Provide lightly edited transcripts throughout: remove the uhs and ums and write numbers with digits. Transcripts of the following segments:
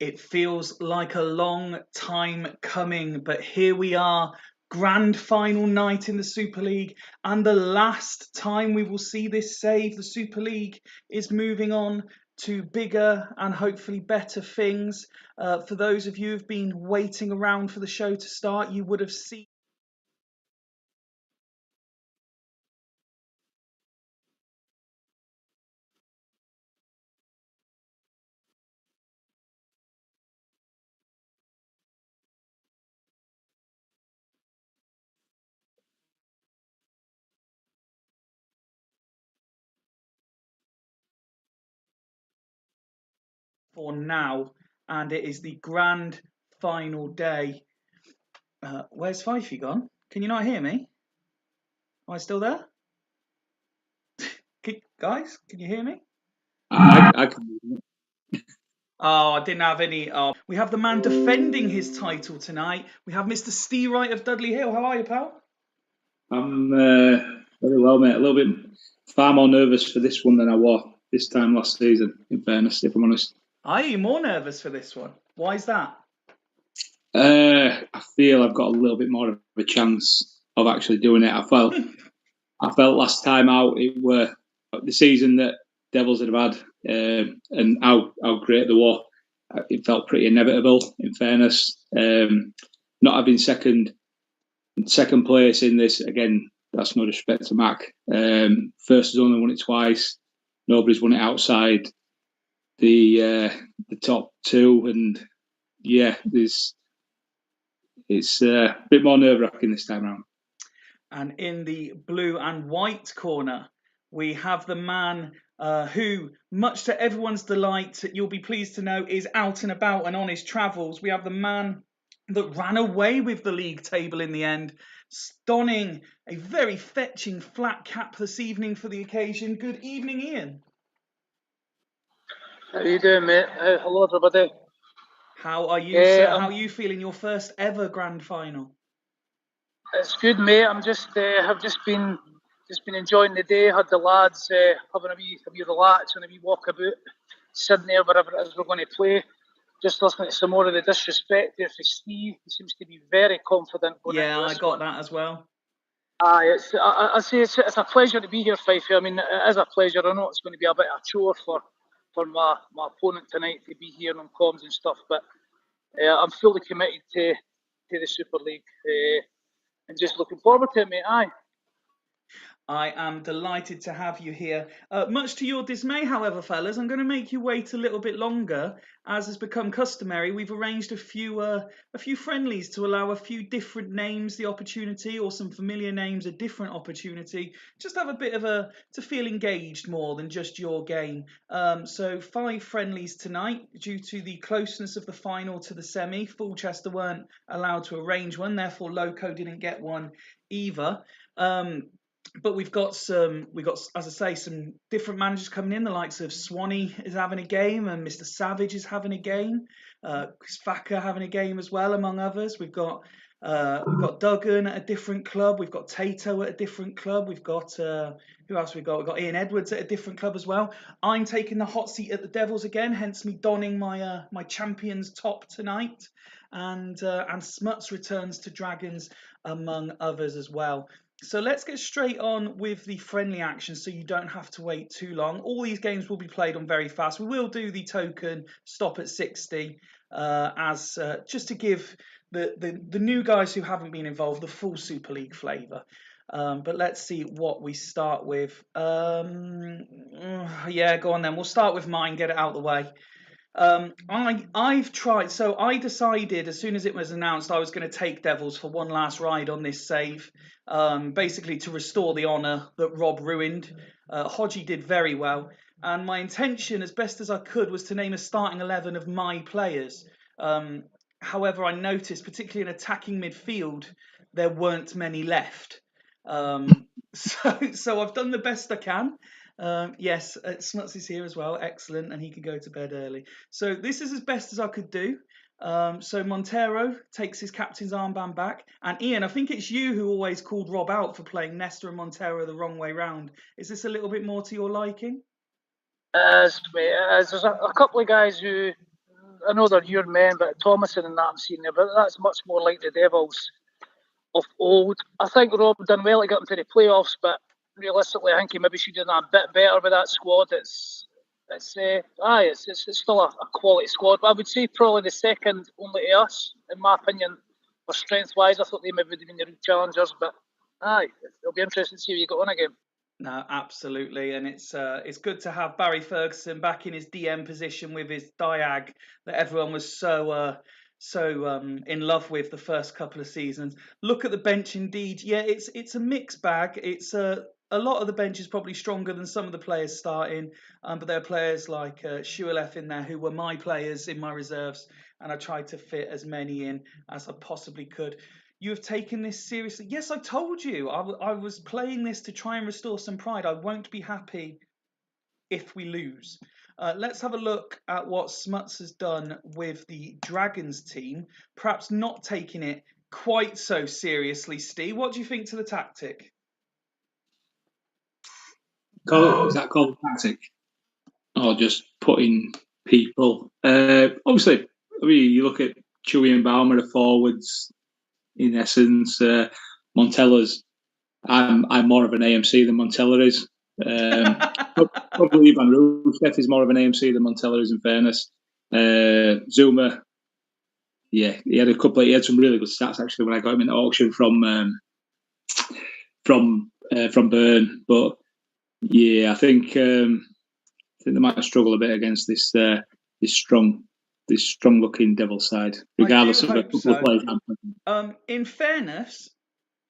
It feels like a long time coming, but here we are, grand final night in the Super League, and the last time we will see this save. The Super League is moving on to bigger and hopefully better things. For those of you who've been waiting around for the show to start, you would have seen for now, and it is the grand final day. Where's Fifey gone? Can you not hear me? Am I still there? Guys, can you hear me? I can. Oh, I didn't have any. We have the man defending his title tonight. We have Mr. Steve Wright of Dudley Hill. How are you, pal? I'm very well, mate. A little bit far more nervous for this one than I was this time last season, in fairness, if I'm honest. Are you more nervous for this one? Why is that? I feel I've got a little bit more of a chance of actually doing it. I felt last time out it were the season that Devils had had, and how great they were. It felt pretty inevitable, in fairness. Not having second place in this, again, that's no disrespect to Mac. First has only won it twice. Nobody's won it outside the top two, and yeah, it's a bit more nerve-wracking this time around. And in the blue and white corner, we have the man who, much to everyone's delight, you'll be pleased to know, is out and about and on his travels. We have the man that ran away with the league table in the end, donning a very fetching flat cap this evening for the occasion. Good evening, Ian. How you doing, mate? Hello, everybody. How are you, sir? How are you feeling? Your first ever grand final. It's good, mate. I'm just have just been enjoying the day. Had the lads having a wee relax and a wee walk about Sydney or wherever it is we're going to play. Just listening to some more of the disrespect there for Steve. He seems to be very confident. Yeah, I got that as well. I say it's a pleasure to be here, Fifey. I mean, it is a pleasure. I know it's going to be a bit of a chore for my opponent tonight to be here on comms and stuff, but I'm fully committed to the Super League and just looking forward to it, mate. Aye. I am delighted to have you here. Much to your dismay, however, fellas, I'm going to make you wait a little bit longer. As has become customary, we've arranged a few friendlies to allow a few different names the opportunity, or some familiar names a different opportunity. Just have a bit of to feel engaged more than just your game. So 5 friendlies tonight due to the closeness of the final to the semi. Fulchester weren't allowed to arrange one, therefore Loco didn't get one either. But we've got, as I say, some different managers coming in. The likes of Swanee is having a game, and Mr. Savage is having a game. Chris Thacker having a game as well, among others. We've got Duggan at a different club. We've got Tato at a different club. We've got who else? We've got Ian Edwards at a different club as well. I'm taking the hot seat at the Devils again, hence me donning my my champion's top tonight. And Smuts returns to Dragons, among others as well. So let's get straight on with the friendly action so you don't have to wait too long. All these games will be played on very fast. We will do the token stop at 60 as just to give the new guys who haven't been involved the full Super League flavour. But let's see what we start with. Yeah, go on then. We'll start with mine, get it out of the way. I've tried, so I decided as soon as it was announced I was going to take Devils for one last ride on this save, basically to restore the honour that Rob ruined. Hodgie did very well, and my intention, as best as I could, was to name a starting 11 of my players. However, I noticed, particularly in attacking midfield, there weren't many left. So I've done the best I can. Yes, Smuts is here as well. Excellent, and he can go to bed early. So this is as best as I could do. So Montero takes his captain's armband back. And Ian, I think it's you who always called Rob out for playing Nesta and Montero the wrong way round. Is this a little bit more to your liking? There's a couple of guys who I know they're your men, but Thomason and that I'm seeing there, but that's much more like the Devils of old. I think Rob done well to get them to the playoffs, but realistically, I think he maybe should have done a bit better with that squad. It's still a quality squad. But I would say probably the second only to us, in my opinion, for strength-wise. I thought they maybe would have been the real challengers, but it'll be interesting to see how you get on again. No, absolutely, and it's good to have Barry Ferguson back in his DM position with his diag that everyone was so in love with the first couple of seasons. Look at the bench, indeed. Yeah, it's a mixed bag. It's a lot of the bench is probably stronger than some of the players starting, but there are players like Shualef in there who were my players in my reserves, and I tried to fit as many in as I possibly could. You have taken this seriously. Yes, I told you. I was playing this to try and restore some pride. I won't be happy if we lose. Let's have a look at what Smuts has done with the Dragons team. Perhaps not taking it quite so seriously, Steve. What do you think to the tactic? Is that called tactic? Or just putting people? Obviously, I mean, you look at Chewy and Baumer, the forwards, in essence. Montella's, I'm more of an AMC than Montella is. Probably Ivan Rusev is more of an AMC than Montella is, in fairness. Zuma, yeah, he had some really good stats actually when I got him in the auction from Bern. But yeah, I think they might have struggled a bit against this strong looking Devil side, regardless of a couple of players. In fairness,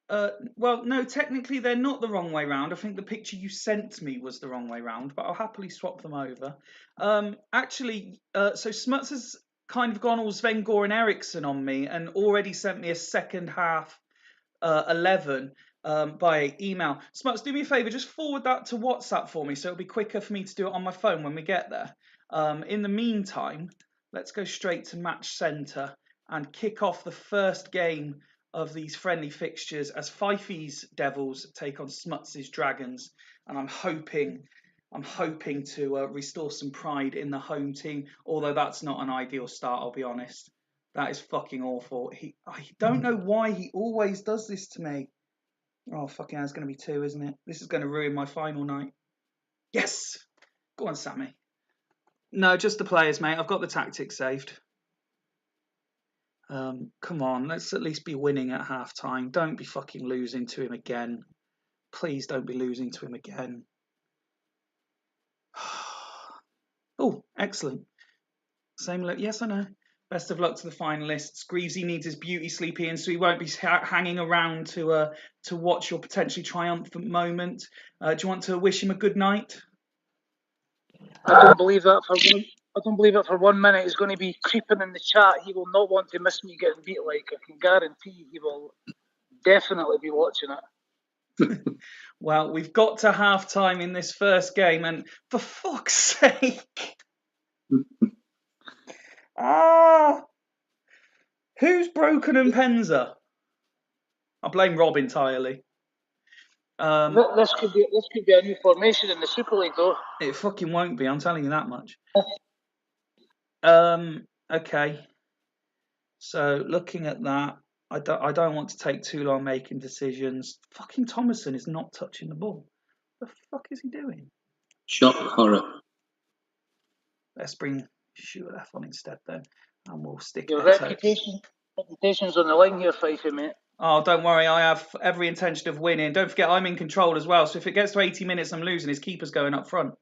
well, no, technically they're not the wrong way round. I think the picture you sent me was the wrong way round, but I'll happily swap them over. So Smuts has kind of gone all Sven-Goran Eriksson on me and already sent me a second half 11 by email. Smuts, do me a favour, just forward that to WhatsApp for me so it'll be quicker for me to do it on my phone when we get there. In the meantime, let's go straight to Match Centre and kick off the first game of these friendly fixtures as Fifey's Devils take on Smuts' Dragons, and I'm hoping to restore some pride in the home team, although that's not an ideal start, I'll be honest. That is fucking awful. I don't know why he always does this to me. Oh, fucking hell, it's going to be 2, isn't it? This is going to ruin my final night. Yes! Go on, Sammy. No, just the players, mate. I've got the tactics saved. Come on, let's at least be winning at half-time. Don't be fucking losing to him again. Please don't be losing to him again. Oh, excellent. Same look. Yes, I know. Best of luck to the finalists. Greavesy needs his beauty sleep in, so he won't be hanging around to watch your potentially triumphant moment. Do you want to wish him a good night? I don't believe that for 1 minute. He's going to be creeping in the chat. He will not want to miss me getting beat. Like, I can guarantee he will definitely be watching it. Well, we've got to half-time in this first game, and for fuck's sake. Who's broken and Penza? I blame Rob entirely. This could be a new formation in the Super League, though. It fucking won't be. I'm telling you that much. Okay. So looking at that, I don't want to take too long making decisions. Fucking Thomason is not touching the ball. The fuck is he doing? Shock horror. Let's bring Shualef on instead then, and we'll stick. Your reputation's on the line here, Fifey, mate. Oh, don't worry. I have every intention of winning. Don't forget, I'm in control as well. So if it gets to 80 minutes, I'm losing. His keeper's going up front.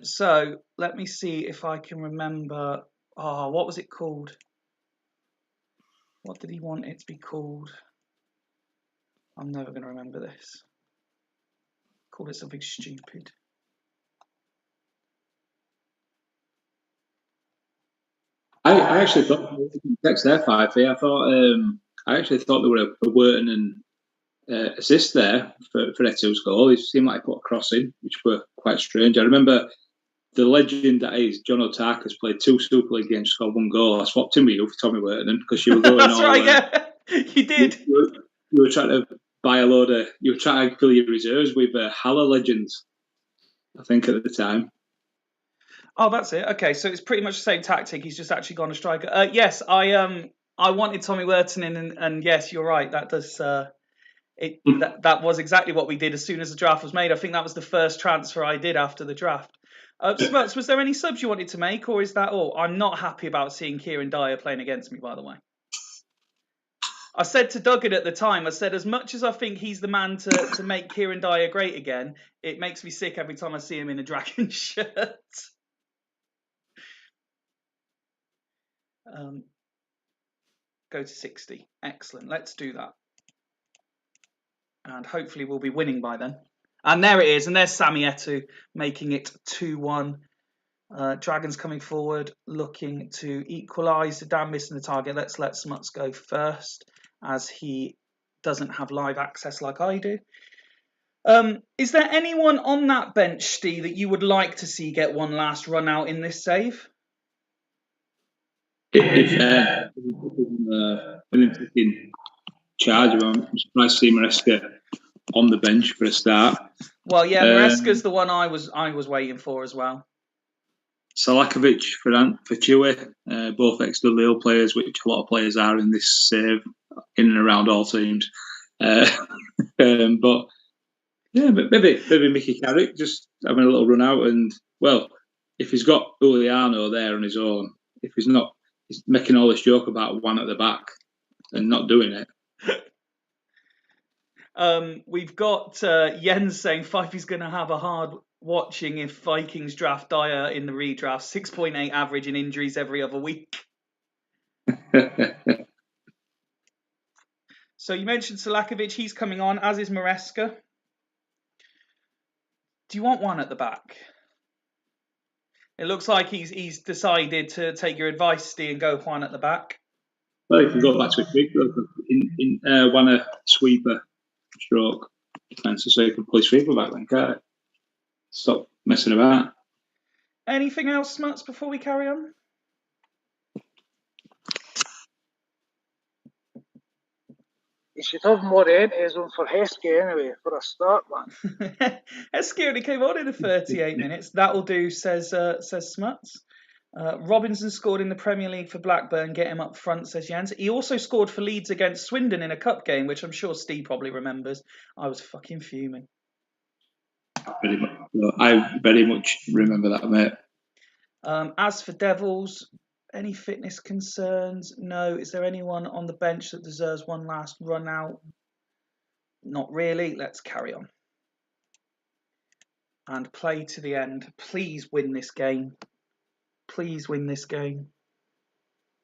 So let me see if I can remember. Oh, what was it called? What did he want it to be called? I'm never going to remember this. Call it something stupid. I actually thought text there, Fifey. I actually thought there were a Wharton and assist there for Eto's goal. He seemed like he put a cross in, which were quite strange. I remember the legend that is John Otakas played 2 Super League games, scored 1 goal. I swapped him with you for Tommy Wharton because you were going That's right, yeah. You did. You were trying to buy a load of. You were trying to fill your reserves with Haller legends, I think, at the time. Oh, that's it. Okay, so it's pretty much the same tactic. He's just actually gone a striker. Yes, I wanted Tommy Worton in, and yes, you're right. That does that was exactly what we did as soon as the draft was made. I think that was the first transfer I did after the draft. Smuts, was there any subs you wanted to make, or is that all? I'm not happy about seeing Kieran Dyer playing against me, by the way. I said to Duggan at the time, I said, as much as I think he's the man to make Kieran Dyer great again, it makes me sick every time I see him in a Dragon shirt. Go to 60. Excellent. Let's do that. And hopefully we'll be winning by then. And there it is. And there's Sami Etu making it 2-1. Dragons coming forward, looking to equalise. Dan missing the target. Let's let Smuts go first, as he doesn't have live access like I do. Is there anyone on that bench, Steve, that you would like to see get one last run out in this save? If taking charge of him, I'm surprised to see Maresca on the bench for a start. Well, yeah, Maresca's the one I was waiting for as well. Salakovic for Chewy, both ex-Lille players, which a lot of players are in this save, in and around all teams. But yeah, but maybe Mickey Carrick just having a little run out, and well, if he's got Uliano there on his own, if he's not, he's making all this joke about one at the back and not doing it. We've got Jens saying Fifey's going to have a hard watching if Vikings draft Dyer in the redraft. 6.8 average in injuries every other week. So you mentioned Salakovic. He's coming on, as is Maresca. Do you want one at the back? It looks like he's decided to take your advice, Steve, and go Juan at the back. Well, you can go back to a quick one a sweeper stroke defensive, so you can play sweeper back then, can't it? Stop messing about. Anything else, Smuts, before we carry on? You should have more entries on for Heskey anyway, for a start, man. Heskey only came on in the 38 minutes. That'll do, says Smuts. Robinson scored in the Premier League for Blackburn. Get him up front, says Jens. He also scored for Leeds against Swindon in a cup game, which I'm sure Steve probably remembers. I was fucking fuming. I very much remember that, mate. As for Devils, any fitness concerns? No. Is there anyone on the bench that deserves one last run out? Not really. Let's carry on. And play to the end. Please win this game. Please win this game.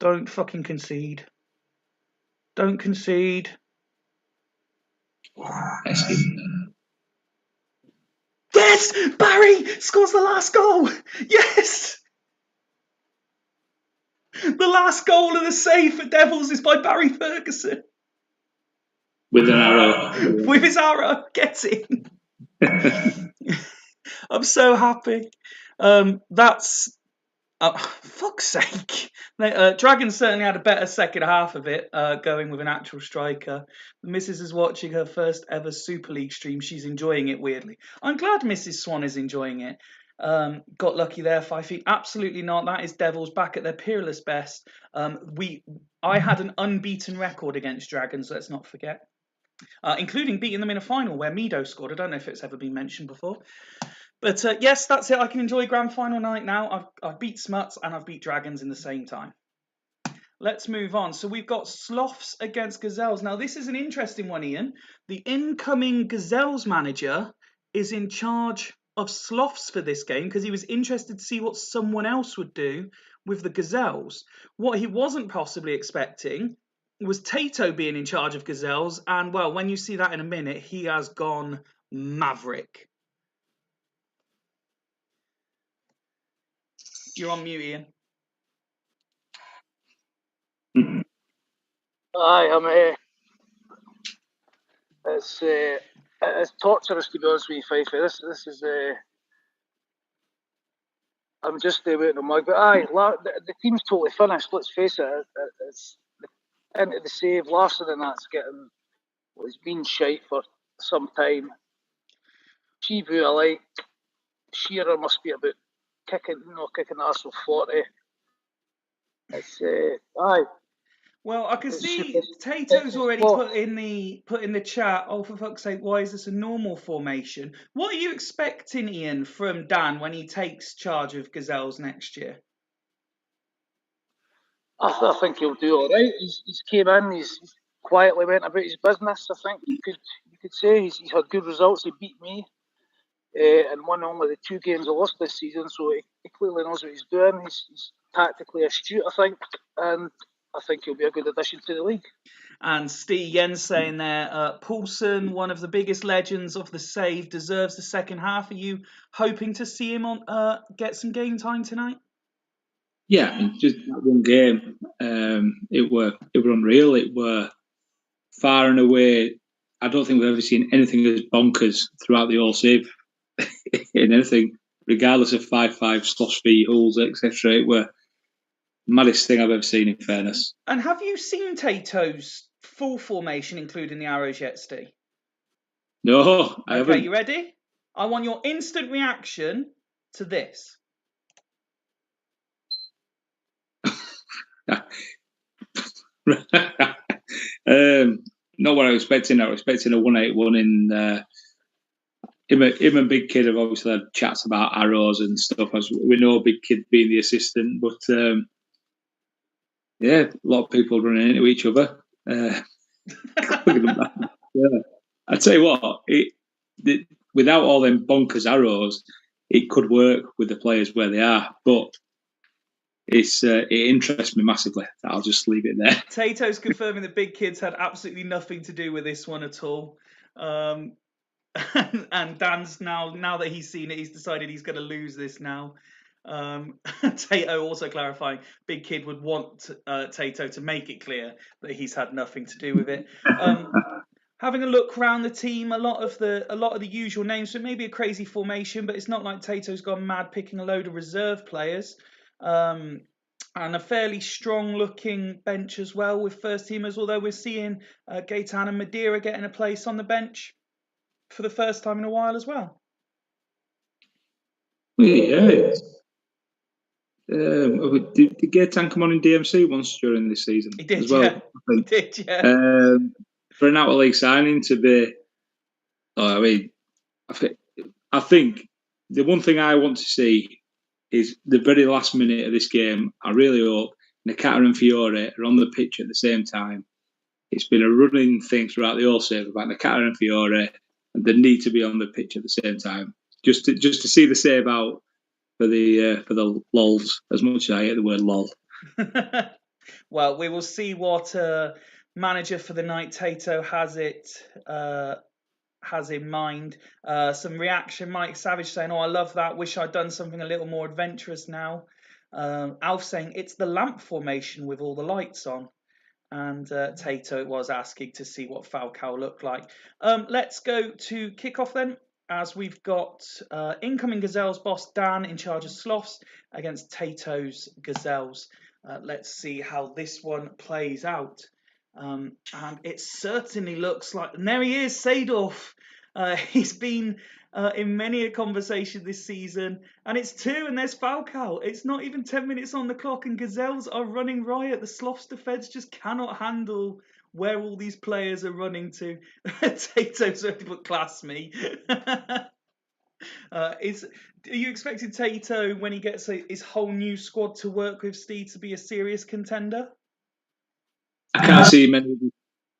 Don't fucking concede. Don't concede. Yes! Barry scores the last goal! Yes! The last goal of the save for Devils is by Barry Ferguson. With an arrow. With his arrow. Get in. I'm so happy. That's... fuck's sake. Dragons certainly had a better second half of it, going with an actual striker. The Mrs. is watching her first ever Super League stream. She's enjoying it, weirdly. I'm glad Mrs. Swan is enjoying it. Got lucky there, 5 feet. Absolutely not. That is Devils back at their peerless best. I had an unbeaten record against Dragons, let's not forget. Including beating them in a final where Mido scored. I don't know if it's ever been mentioned before. But yes, that's it. I can enjoy grand final night now. I've beat Smuts and I've beat Dragons in the same time. Let's move on. So we've got Sloths against Gazelles. Now this is an interesting one, Ian. The incoming Gazelles manager is in charge of Sloths for this game because he was interested to see what someone else would do with the Gazelles. What he wasn't possibly expecting was Tato being in charge of Gazelles. And well, when you see that in a minute, he has gone maverick. You're on mute, Ian. Aye, I'm. It's torturous to be honest with you, Fife. This is. I'm just waiting on mug, but aye, the team's totally finished. Let's face it. It's into the save. Larson and that's getting. Well, he's been shite for some time. Chivu, I like. Shearer must be about kicking the Arsenal 40. It's aye. Well, I can It's see super. Tato's already Well, put in the chat. Oh, for fuck's sake, why is this a normal formation? What are you expecting, Ian, from Dan when he takes charge of Gazelles next year? I think he'll do all right. He's came in. He's quietly went about his business. I think you could say he's had good results. He beat me and won only the 2 games I lost this season. So he clearly knows what he's doing. He's tactically astute, I think, and I think he'll be a good addition to the league. And Steve Jens saying there, Poulsen, one of the biggest legends of the save, deserves the second half. Are you hoping to see him on get some game time tonight? Yeah, just that one game, it were unreal. It were far and away. I don't think we've ever seen anything as bonkers throughout the whole save in anything, regardless of 5-5, slosh fee, holes, etc. It were the maddest thing I've ever seen, in fairness. And have you seen Tato's full formation, including the arrows yet, Steve? No, I haven't. Okay, you ready? I want your instant reaction to this. Not what I was expecting. I was expecting a 181 in. Him and Big Kid have obviously had chats about arrows and stuff, as we know, Big Kid being the assistant. But yeah, a lot of people running into each other. Yeah. I tell you what, without all them bonkers arrows, it could work with the players where they are. But it interests me massively. I'll just leave it there. Tato's confirming that Big Kid's had absolutely nothing to do with this one at all. And Dan's now that he's seen it, he's decided he's going to lose this now. Tato also clarifying, Big Kid would want Tato to make it clear that he's had nothing to do with it. Having a look around the team, a lot of the usual names. So it may be a crazy formation, but it's not like Tato's gone mad picking a load of reserve players. And a fairly strong-looking bench as well with first teamers. Although we're seeing Gaetan and Madeira getting a place on the bench for the first time in a while as well. Yeah. Did Gaetan come on in DMC once during this season? He did, as well. Yeah. He did, yeah. For an out of league signing to be, I think the one thing I want to see is the very last minute of this game. I really hope Nakata and Fiore are on the pitch at the same time. It's been a running thing throughout the whole save about Nakata and Fiore, and they need to be on the pitch at the same time, just to see the save out for the lols. As much as I hate the word lol. Well, we will see what manager for the night Tato has in mind. Some reaction, Mike Savage saying, "Oh, I love that. Wish I'd done something a little more adventurous now." Alf saying, "It's the lamp formation with all the lights on." And Tato was asking to see what Falcao looked like. Let's go to kickoff then, as we've got incoming Gazelles boss Dan in charge of Sloths against Tato's Gazelles. Let's see how this one plays out. And it certainly looks like, and there he is, Seedorf. He's been in many a conversation this season, and it's 2, and there's Falcao. It's not even 10 minutes on the clock, and Gazelles are running riot. The Sloths defence just cannot handle where all these players are running to. Tato's already put class me. Are you expecting Tato, when he gets his whole new squad to work with, Steve, to be a serious contender? I can't see many of the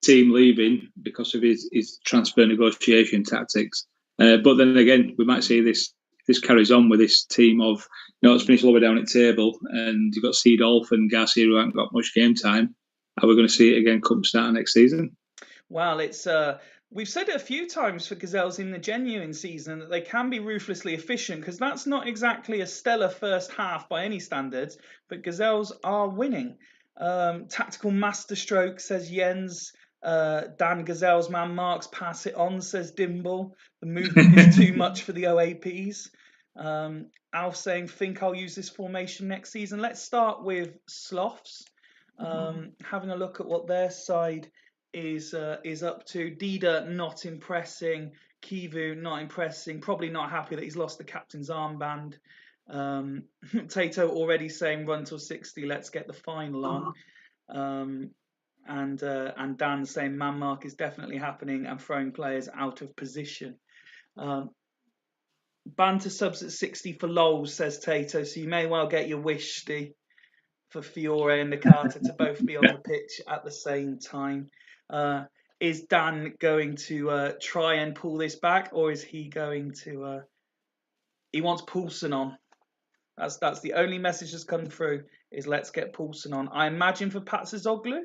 team leaving because of his transfer negotiation tactics. But then again, we might see this carries on with this team of, it's finished lower down at table, and you've got Seedolf and Garcia who haven't got much game time. Are we going to see it again come start next season? Well, it's we've said it a few times for Gazelles in the genuine season that they can be ruthlessly efficient, because that's not exactly a stellar first half by any standards, but Gazelles are winning. Tactical masterstroke, says Jens. Dan Gazelle's man marks pass it on, says Dimble. The movement is too much for the OAPs. Alf saying, think I'll use this formation next season. Let's start with Sloths. Having a look at what their side is up to. Dida not impressing. Kivu not impressing. Probably not happy that he's lost the captain's armband. Tato already saying run till 60, let's get the final on. And Dan saying man mark is definitely happening and throwing players out of position. Banter subs at 60 for lols, says Tato, so you may well get your wish, Steve, for Fiore and Nakata to both be on the pitch at the same time. Is Dan going to try and pull this back, or is he going to... he wants Poulsen on. That's the only message that's come through, is let's get Poulsen on. I imagine for Patsazoglu.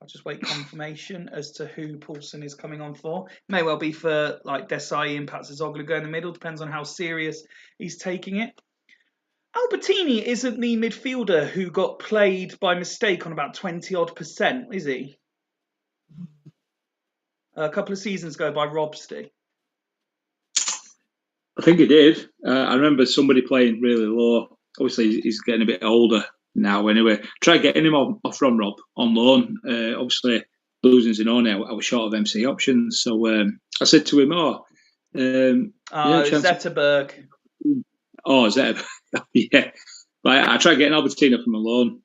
I'll just wait confirmation as to who Poulsen is coming on for. May well be for like Desai and Patsazoglu go in the middle. Depends on how serious he's taking it. Albertini isn't the midfielder who got played by mistake on about 20-odd%, is he? A couple of seasons ago by Robsty. I think he did. I remember somebody playing really low. Obviously, he's getting a bit older now anyway. Try getting him off from Rob on loan. Obviously, losing Zinone, I was short of MC options. So I said to him, Zetterberg. Oh, Zetterberg. Yeah. But I tried getting Albertino from a loan.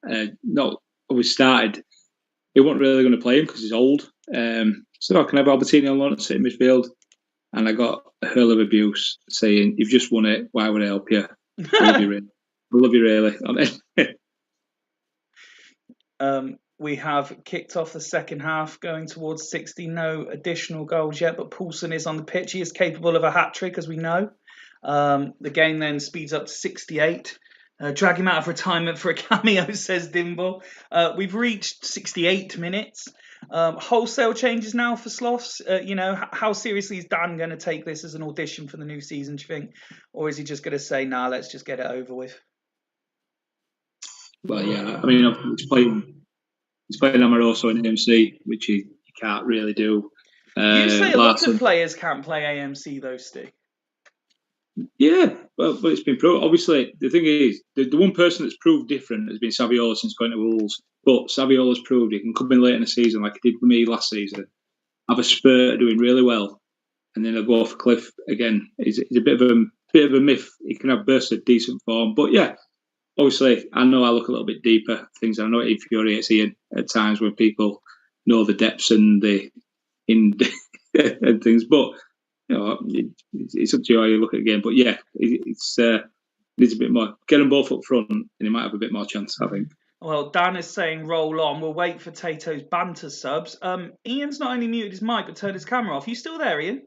We started. He wasn't really going to play him because he's old. So I can have Albertino on loan at sitting midfield. And I got a hurl of abuse saying, "You've just won it. Why would I help you? I love you really. I love you really." We have kicked off the second half, going towards 60. No additional goals yet, but Poulsen is on the pitch. He is capable of a hat-trick, as we know. The game then speeds up to 68. Drag him out of retirement for a cameo, says Dimble. We've reached 68 minutes. Wholesale changes now for Sloths. How seriously is Dan going to take this as an audition for the new season, do you think? Or is he just going to say, nah, let's just get it over with? Well, yeah. I mean, he's playing Amoroso in AMC, which he can't really do. You say a lot of players can't play AMC, though, Steve. Yeah, but it's been proved. Obviously, the thing is, the one person that's proved different has been Saviola since going to Wolves. But Saviola's proved he can come in late in the season, like he did with me last season, have a spurt doing really well, and then he'll go off a cliff again. He's a bit of a myth. He can have bursts of decent form, but yeah, obviously, I know I look a little bit deeper things. I know it infuriates Ian at times when people know the depths and and things, but. It's up to you how you look at the game, but yeah, it's needs a bit more. Get them both up front, and he might have a bit more chance, I think. Well, Dan is saying roll on. We'll wait for Tato's banter subs. Ian's not only muted his mic but turned his camera off. You still there, Ian?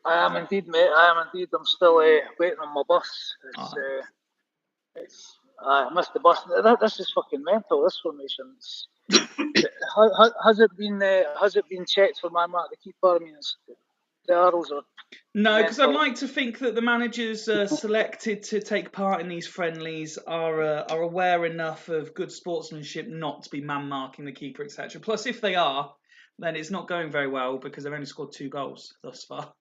I am indeed, mate. I am indeed. I'm still waiting on my bus. I missed the bus. This is fucking mental. This formation. Has it been checked for my mark the keeper? I mean, the arrows are. No, because I'd like to think that the managers selected to take part in these friendlies are aware enough of good sportsmanship not to be man marking the keeper, etc. Plus, if they are, then it's not going very well because they've only scored 2 goals thus far.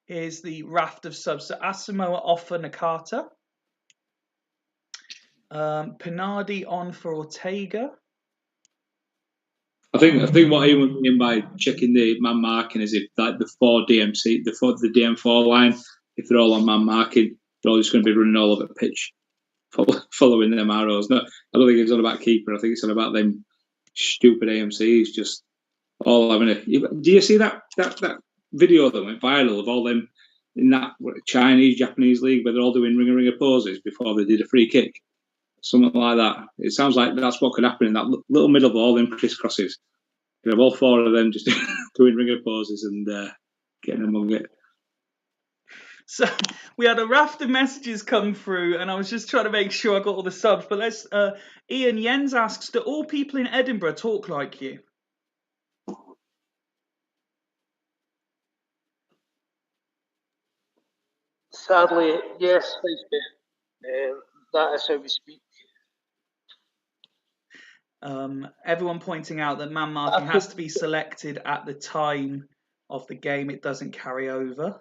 Here's the raft of subs. So Asamoah off for Nakata. Pinardi on for Ortega. I think what he would mean by checking the man marking is if like the DM4 line, if they're all on man marking, they're all just going to be running all over the pitch, following them arrows. No, I don't think it's all about keeper. I think it's all about them stupid AMCs just all having a. Do you see that video that went viral of all them in that Chinese Japanese league where they're all doing ringer poses before they did a free kick? Something like that. It sounds like that's what could happen in that little middle ball, them crisscrosses. You have all 4 of them just doing ringer poses and getting among it. So we had a raft of messages come through, and I was just trying to make sure I got all the subs. But let's. Ian Jens asks, "Do all people in Edinburgh talk like you?" Sadly, yes, that is how we speak. Everyone pointing out that man marking has to be selected at the time of the game. It doesn't carry over.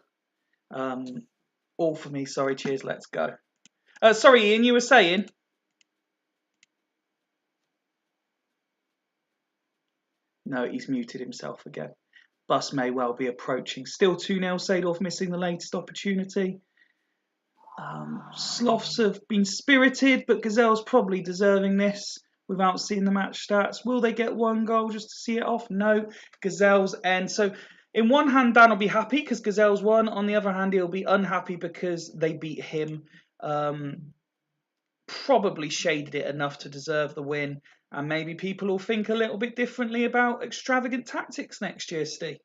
All for me. Sorry. Cheers. Let's go. Sorry, Ian, you were saying? No, he's muted himself again. Bus may well be approaching. Still 2-0, Seedorf missing the latest opportunity. Sloths have been spirited, but Gazelle's probably deserving this without seeing the match stats. Will they get one goal just to see it off? No. Gazelle's end. So, in one hand, Dan will be happy because Gazelle's won. On the other hand, he'll be unhappy because they beat him. Probably shaded it enough to deserve the win. And maybe people will think a little bit differently about extravagant tactics next year, Steve.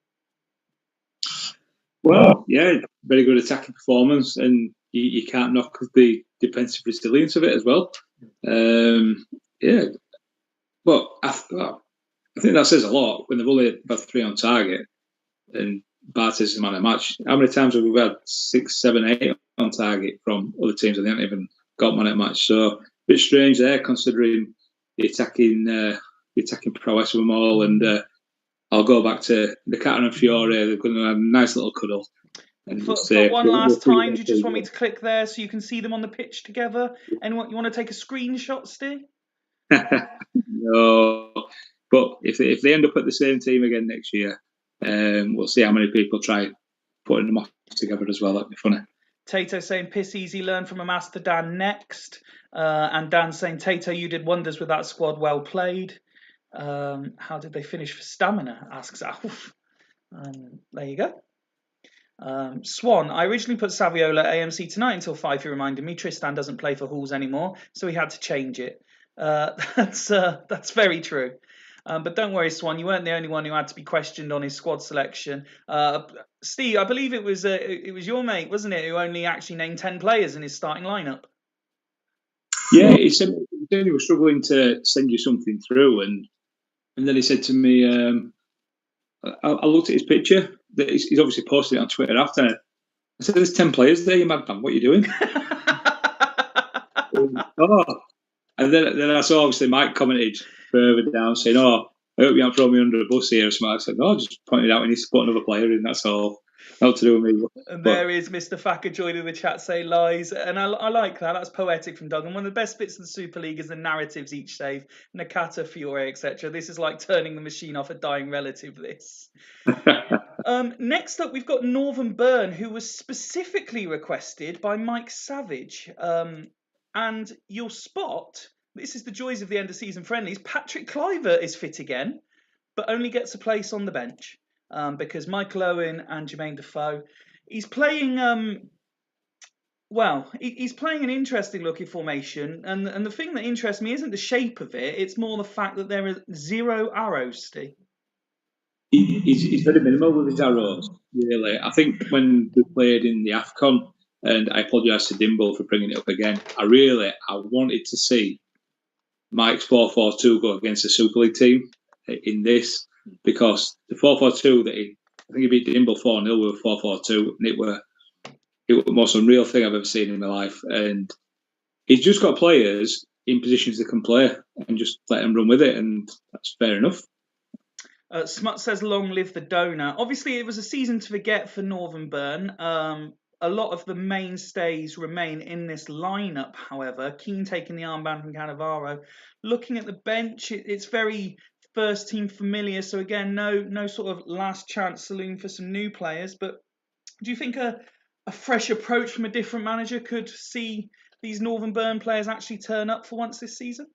Well, yeah, very good attacking performance, and you can't knock the defensive resilience of it as well. Yeah, but I think that says a lot when they've only had 3 on target, and Bartes is the man of the match. How many times have we had 6, 7, 8 on target from other teams and they haven't even got man of the match? So a bit strange there, considering the attacking prowess of them all. And I'll go back to the Caton and Fiore. They're going to have a nice little cuddle. And for one last time, do you just want me to click there so you can see them on the pitch together? And you want to take a screenshot, Steve? No, but if they end up at the same team again next year, we'll see how many people try putting them off together as well. That'd be funny. Tato saying, piss easy, learn from a master, Dan, next. And Dan saying, Tato, you did wonders with that squad, well played. How did they finish for stamina, asks Alf. There you go. Swan, I originally put Saviola AMC tonight until 5, he reminded me. Tristan doesn't play for Halls anymore, so he had to change it. That's very true. But don't worry, Swan, you weren't the only one who had to be questioned on his squad selection. Steve, I believe it was your mate, wasn't it, who only actually named 10 players in his starting lineup? Yeah, he said he was struggling to send you something through, and then he said to me, I looked at his picture. He's obviously posted it on Twitter after. I said, "There's 10 players there, you madman. What are you doing?" And then I saw obviously Mike commented further down saying, "Oh, I hope you don't throw me under a bus here." Or something. I said, "No, just pointed out we need to put another player in. That's all. Not to do with me." And there is Mr. Facker joining the chat saying lies, and I like that. That's poetic from Doug. And one of the best bits of the Super League is the narratives each save. Nakata, Fiore, etc. This is like turning the machine off a dying relative. This. Next up, we've got Northern Burn, who was specifically requested by Mike Savage. And you'll spot, this is the joys of the end of season friendlies, Patrick Kluivert is fit again, but only gets a place on the bench because Michael Owen and Jermaine Defoe. He's playing, he's playing an interesting looking formation. And the thing that interests me isn't the shape of it, it's more the fact that there are 0 arrows, Steve. He's very minimal with his arrows, really. I think when we played in the AFCON, and I apologise to Dimble for bringing it up again, I wanted to see Mike's 4-4-2 go against the Super League team in this, because the 4-4-2 that I think he beat Dimble 4-0 with 4-4-2, and it was the most unreal thing I've ever seen in my life. And he's just got players in positions that can play and just let them run with it, and that's fair enough. Smut says, long live the donor. Obviously, it was a season to forget for Northern Burn. A lot of the mainstays remain in this lineup, however. Keane taking the armband from Cannavaro. Looking at the bench, it's very first team familiar. So again, no sort of last chance saloon for some new players. But do you think a fresh approach from a different manager could see these Northern Burn players actually turn up for once this season?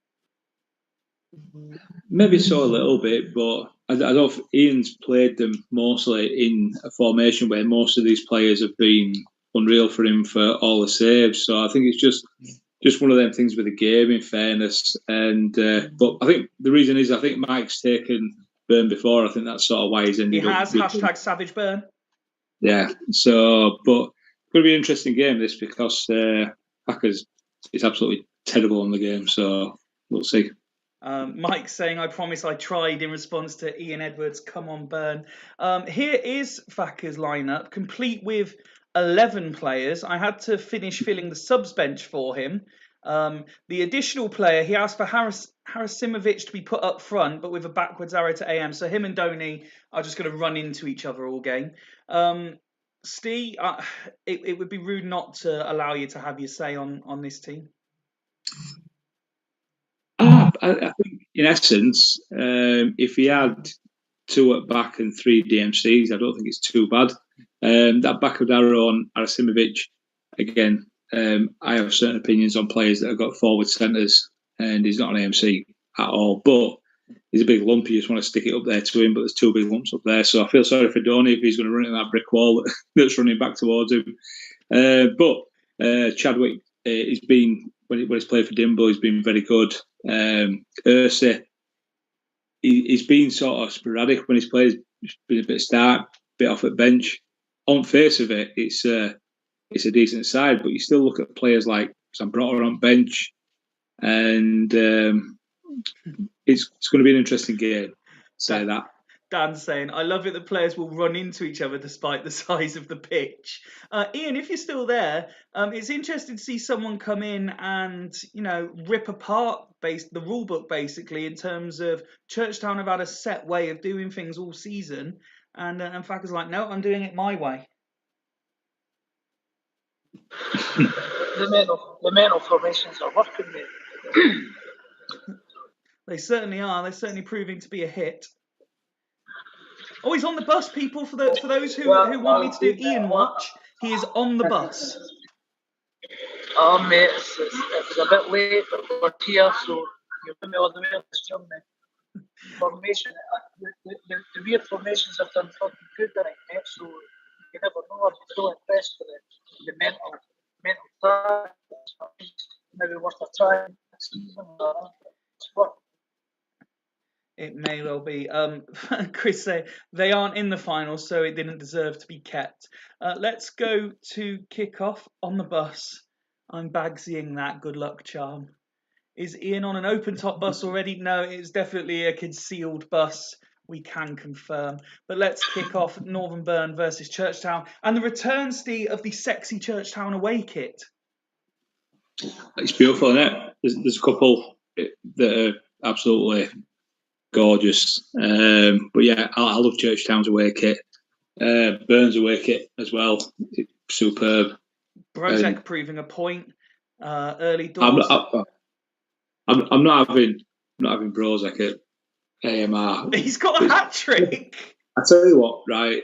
Maybe so a little bit, but I don't think Ian's played them mostly in a formation where most of these players have been unreal for him for all the saves. So I think it's just one of them things with the game, in fairness. And but I think the reason is I think Mike's taken Burn before. I think that's sort of why he's ended up. He has hashtag Savage Burn. Yeah. So, but it's going to be an interesting game this, because Packers is absolutely terrible on the game. So we'll see. Mike saying, I promise I tried, in response to Ian Edwards, come on Burn. Here is Facker's lineup, complete with 11 players. I had to finish filling the subs bench for him. The additional player, he asked for Harasimovic to be put up front, but with a backwards arrow to AM. So him and Donny are just going to run into each other all game. Steve, it would be rude not to allow you to have your say on this team. I think, in essence, if he had 2 at back and 3 DMCs, I don't think it's too bad. That back of Darrow on Arasimovic, again, I have certain opinions on players that have got forward centres, and he's not an AMC at all. But he's a big lump. You just want to stick it up there to him, but there's 2 big lumps up there. So I feel sorry for Donny if he's going to run into that brick wall that's running back towards him. But Chadwick, he's been, when he's played for Dimble, he's been very good. Ursi, he's been sort of sporadic when he's played. He's been a bit start, bit off at bench. On face of it, it's a decent side, but you still look at players like Zambrotta on bench, and it's going to be an interesting game. Say that. Dan's saying, I love it that players will run into each other despite the size of the pitch. Ian, if you're still there, it's interesting to see someone come in and, rip apart the rule book, basically, in terms of Churchtown have had a set way of doing things all season. And Facker's like, no, I'm doing it my way. The mental formations are working, mate. They certainly are. They're certainly proving to be a hit. Oh, he's on the bus, people. For those who want me to do Ian watch, he is on the bus. Oh, mate, it was a bit late, but we're here, so you put me all the way up this journey. Formation, the weird formations have done fucking good tonight, mate, so you never know. I'm so impressed with the mental side. Maybe worth a try next season. It may well be. Chris say they aren't in the final, so it didn't deserve to be kept. Let's go to kick-off on the bus. I'm Bagsying that good luck charm. Is Ian on an open-top bus already? No, it's definitely a concealed bus. We can confirm. But let's kick off Northern Burn versus Churchtown and the return, Steve, of the sexy Churchtown away kit. It's beautiful, isn't it? There's a couple that are absolutely gorgeous. But yeah, I love Churchtown's away kit. Burns away kit as well. It's superb. Brozek proving a point. Early doors. I'm not having Brozek at AMR. He's got a hat trick. I tell you what, right?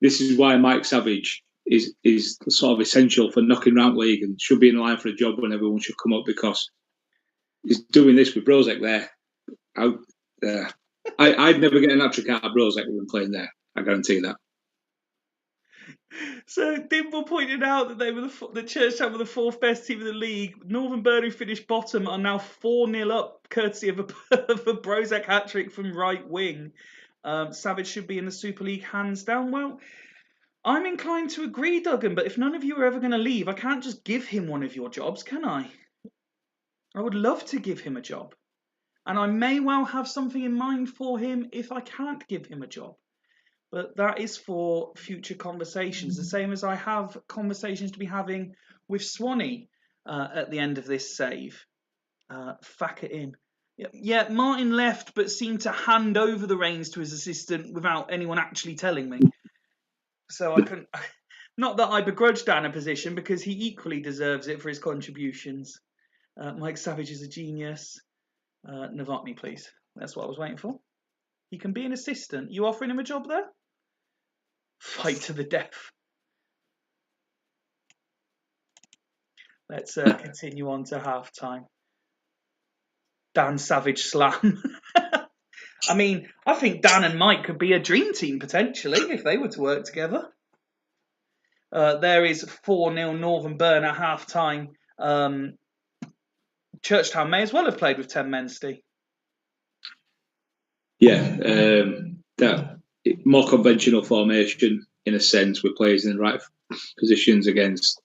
This is why Mike Savage is sort of essential for knocking round league and should be in line for a job when everyone should come up, because he's doing this with Brozek there. Out there. I'd never get an hat trick out of Brozek when playing there. I guarantee that. So Dimble pointed out that they were the Churchtown were the 4th best team in the league. Northern Burn, who finished bottom, are now 4-0 up, courtesy of a Brozek hat trick from right wing. Savage should be in the Super League hands down. Well, I'm inclined to agree, Duggan, but if none of you are ever going to leave, I can't just give him one of your jobs, can I? I would love to give him a job. And I may well have something in mind for him if I can't give him a job. But that is for future conversations, the same as I have conversations to be having with Swanee at the end of this save. Fack it in. Yeah, Martin left, but seemed to hand over the reins to his assistant without anyone actually telling me. So I couldn't. Not that I begrudge Dan a position, because he equally deserves it for his contributions. Mike Savage is a genius. Novotny, please. That's what I was waiting for. He can be an assistant. You offering him a job there? Fight to the death. Let's continue on to half-time. Dan Savage slam. I mean, I think Dan and Mike could be a dream team, potentially, if they were to work together. There is 4-0 Northern Burn at half-time. Churchtown may as well have played with 10 men, Steve. Yeah, that more conventional formation in a sense, with players in the right positions against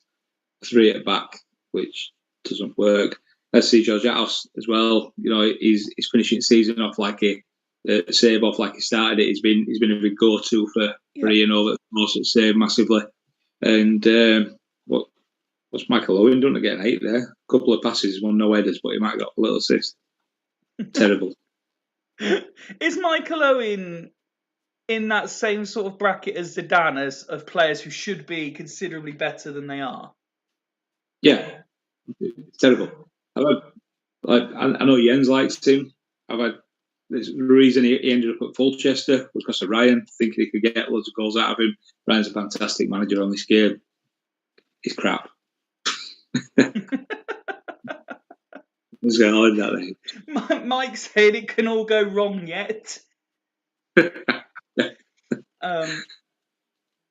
3 at back, which doesn't work. Let's see George House as well. He's finishing the season off like save off like he started it. He's been a big go-to for Ian over the course of save massively. And what's Michael Owen done to get an 8 there? A couple of passes, one no headers, but he might have got a little assist. Terrible. Is Michael Owen in that same sort of bracket as Zidane, of players who should be considerably better than they are? Yeah, it's terrible. I know Jens likes him. The reason he ended up at Fulchester was because of Ryan, thinking he could get loads of goals out of him. Ryan's a fantastic manager on this game. He's crap. What's going on in that thing? Mike said it can all go wrong yet.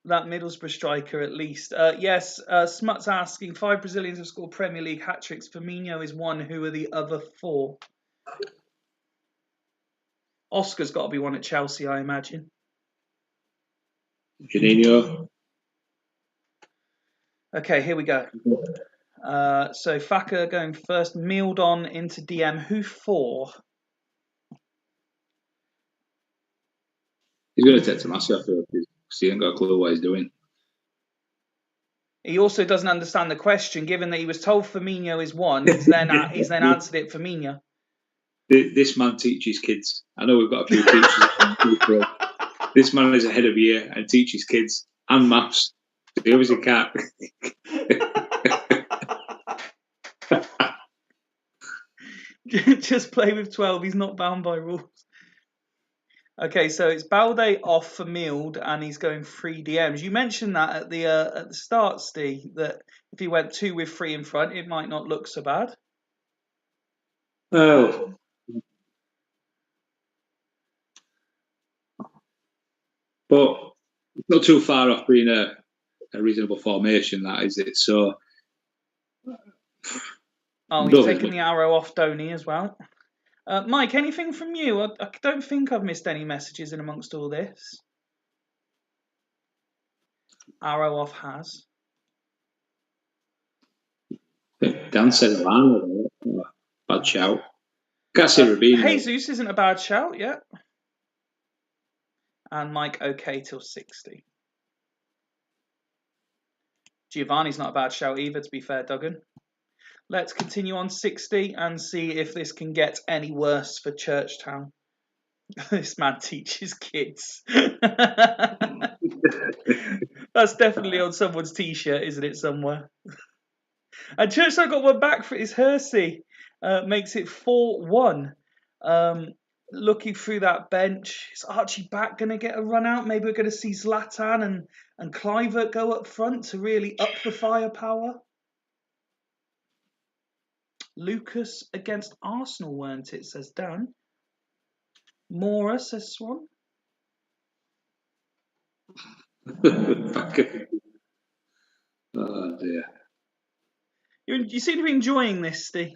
That Middlesbrough striker, at least. Yes, Smut's asking, 5 Brazilians have scored Premier League hat-tricks. Firmino is one. Who are the other 4? Oscar's got to be one at Chelsea, I imagine. Juninho. Okay, here we go. So Faka going first. Mealed on into DM. Who for? He's going to take Tomasi off because he ain't got a clue what he's doing. He also doesn't understand the question, given that he was told Firmino is one. He's then answered it Firmino. This man teaches kids. I know we've got a few teachers. This man is ahead of year and teaches kids and maths. He obviously can't. Just play with 12. He's not bound by rules. Okay, so it's Balde off for Mild, and he's going 3 DMs. You mentioned that at the start, Steve, that if he went 2 with 3 in front, it might not look so bad. Oh. But it's not too far off being a reasonable formation, that is it? So. Oh, he's taking the arrow off Donny as well. Mike, anything from you? I don't think I've missed any messages in amongst all this. Arrow off has. Dan said Alana. Bad shout. Can't see Rubino. Jesus isn't a bad shout yet. And Mike, okay till 60. Giovanni's not a bad shout either, to be fair, Duggan. Let's continue on 60 and see if this can get any worse for Churchtown. This man teaches kids. That's definitely on someone's t-shirt, isn't it, somewhere? And Churchtown got one back for his Hersey. Makes it 4-1. Looking through that bench, is Archie back going to get a run out? Maybe we're going to see Zlatan and Kluivert go up front to really up the firepower. Lucas against Arsenal, weren't it, says Dan. Mora, says Swan. Oh, dear. You seem to be enjoying this, Steve.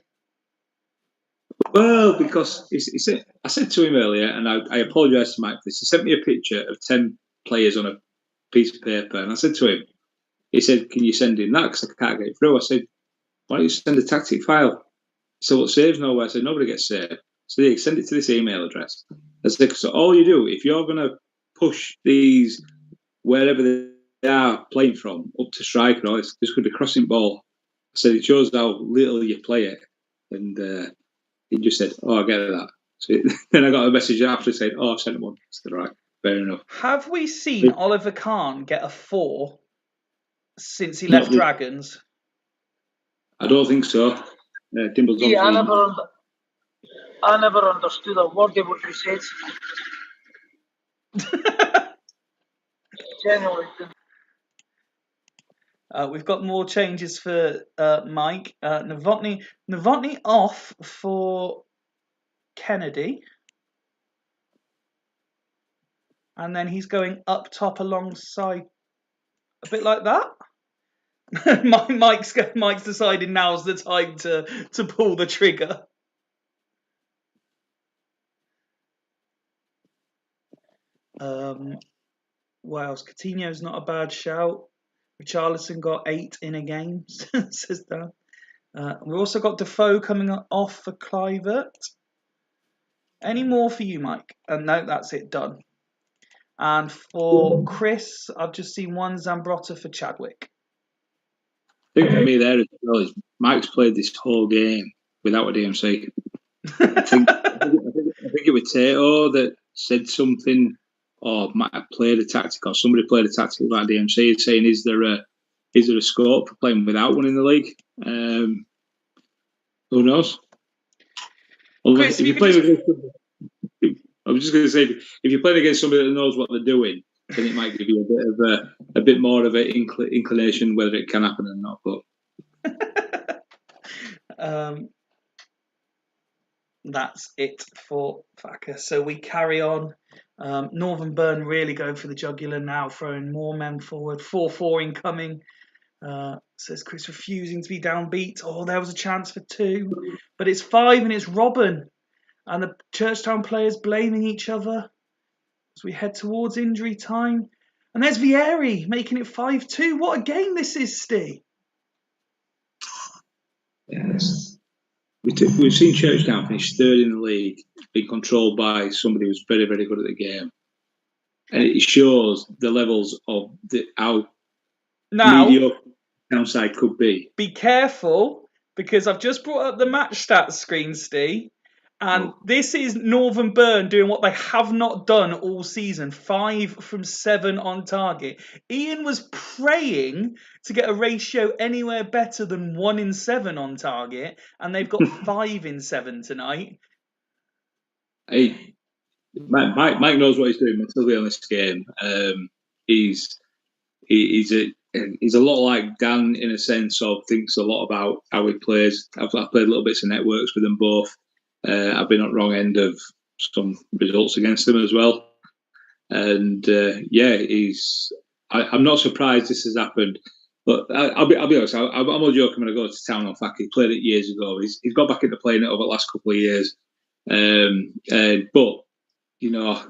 Well, because I said to him earlier, and I apologise to Mike for this, he sent me a picture of 10 players on a piece of paper, and I said to him, he said, can you send him that? Because I can't get it through. I said, why don't you send a tactic file? So what saves nowhere? I said, nobody gets saved. So yeah, send it to this email address. I said, so all you do, if you're going to push these wherever they are playing from up to striker, or it's just going to be crossing ball. I said, it shows how little you play it. And he just said, oh, I get that. So then I got a message after saying, oh, I've sent him one. I said, right, fair enough. Have we seen Oliver Kahn get a 4 since he left Dragons? I don't think so. Yeah, I never understood a word of what you said. Genuinely. We've got more changes for Mike. Novotny off for Kennedy. And then he's going up top alongside, a bit like that. Mike's decided now's the time to pull the trigger. What else? Coutinho's not a bad shout. Richarlison got 8 in a game, says Dan. We've also got Defoe coming off for Kluivert. Any more for you, Mike? No, that's it, done. And for Chris, I've just seen one Zambrotta for Chadwick. I think for me there as well is Mike's played this whole game without a DMC. I think it was Tato that said something or might have played a tactic, or somebody played a tactic like DMC, saying, is there a scope for playing without one in the league? Who knows? Chris, If you're playing against somebody, I was just going to say, if you're playing against somebody that knows what they're doing, then it might give you a bit more of an inclination whether it can happen or not. But that's it for Thacker. So we carry on. Northern Burn really going for the jugular now, throwing more men forward. 4-4 incoming. Says Chris, refusing to be downbeat. Oh, there was a chance for 2, but it's 5 and it's Robin. And the Churchtown players blaming each other as we head towards injury time. And there's Vieri making it 5-2. What a game this is, Steve. Yes. We've seen Churchtown finish 3rd in the league, being controlled by somebody who's very, very good at the game. And it shows the levels of how mediocre downside could be. Be careful, because I've just brought up the match stats screen, Steve. And this is Northern Burn doing what they have not done all season. 5 from 7 on target. Ian was praying to get a ratio anywhere better than 1 in 7 on target. And they've got 5 in 7 tonight. Hey, Mike knows what he's doing mentally on this game. He's a lot like Dan in a sense of thinks a lot about how he plays. I've played little bits of networks with them both. I've been on the wrong end of some results against him as well. And I'm not surprised this has happened. But I'll be honest, I'm all joking when I go to town on Fact. He played it years ago. He's got back into playing it over the last couple of years. But, you know,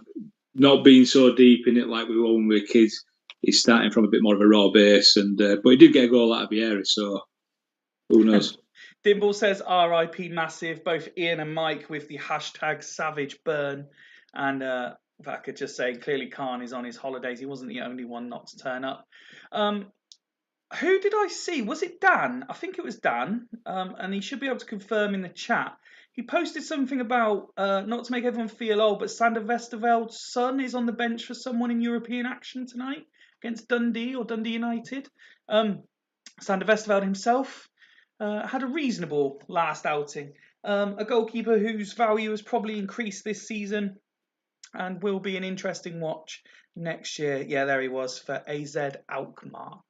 not being so deep in it like we were when we were kids, he's starting from a bit more of a raw base. But he did get a goal out of Vieri, so who knows? Dimble says RIP massive, both Ian and Mike with the hashtag Savage Burn. And Vaca just saying clearly Khan is on his holidays. He wasn't the only one not to turn up. Who did I see? Was it Dan? I think it was Dan. And he should be able to confirm in the chat. He posted something about, not to make everyone feel old, but Sander Westerveld's son is on the bench for someone in European action tonight against Dundee or Dundee United. Sander Westerveld himself had a reasonable last outing. A goalkeeper whose value has probably increased this season and will be an interesting watch next year. Yeah, there he was for AZ Alkmaar.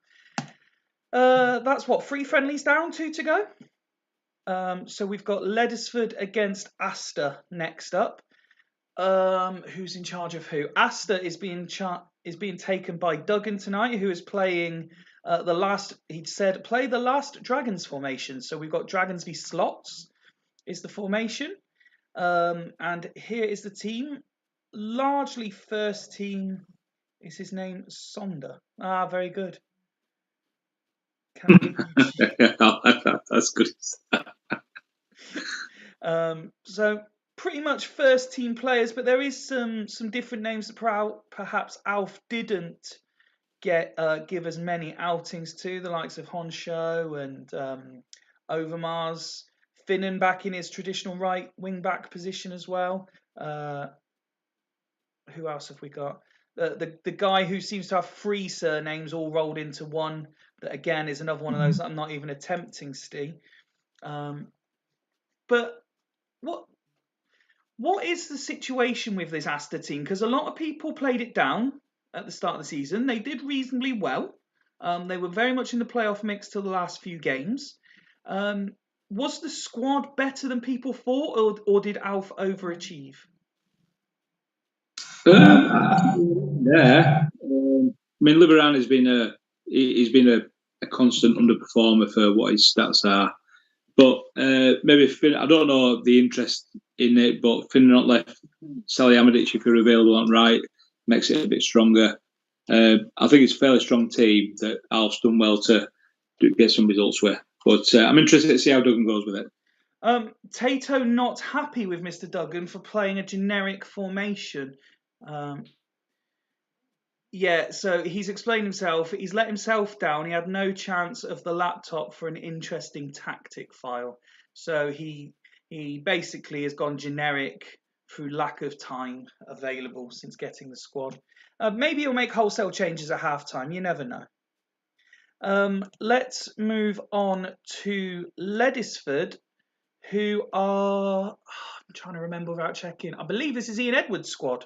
That's what, 3 friendlies down, 2 to go. So we've got Leddersford against Astor next up. Who's in charge of who? Astor is being taken by Duggan tonight, who is playing play the last Dragons formation. So we've got Dragons v Slots is the formation. And here is the team. Largely first team. Is his name Sonder? Ah, very good. That's good. So pretty much first team players, but there is some different names that perhaps Alf didn't give as many outings to, the likes of Honsho and Overmars. Finnan back in his traditional right wing back position as well. Who else have we got? The guy who seems to have 3 surnames all rolled into one. That again is another one of those that I'm not even attempting, Steve. But what is the situation with this Astor team? Because a lot of people played it down at the start of the season. They did reasonably well. They were very much in the playoff mix till the last few games. Was the squad better than people thought, or did Alf overachieve? Yeah. I mean, Liveran has been a constant underperformer for what his stats are. But maybe Finn, I don't know the interest in it, but Finn not left Salihamidzic, if you're available on right, makes it a bit stronger. I think it's a fairly strong team that Alf's done well to get some results with. But I'm interested to see how Duggan goes with it. Tato not happy with Mr. Duggan for playing a generic formation. So he's explained himself. He's let himself down. He had no chance of the laptop for an interesting tactic file. So he basically has gone generic through lack of time available since getting the squad. Maybe he'll make wholesale changes at half-time, you never know. Let's move on to Ledisford, who are... I'm trying to remember without checking. I believe this is Ian Edwards' squad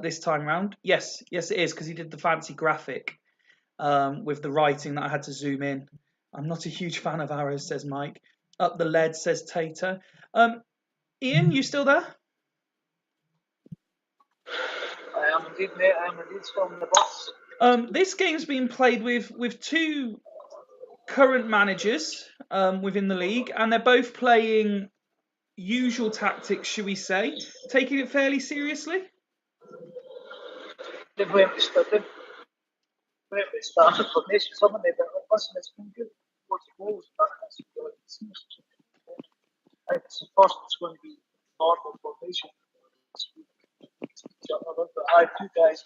this time round. Yes, it is, because he did the fancy graphic with the writing that I had to zoom in. I'm not a huge fan of arrows, says Mike. Up the lead, says Tato. Ian, you still there? I am indeed, mate. I am indeed still on the bus. This game's been played with two current managers within the league, and they're both playing usual tactics, should we say, taking it fairly seriously. They've went with started formation. Some of them, but listen, it's been good. Lots of goals, but that's really I think it's the first it's going to be normal formation. But I have two guys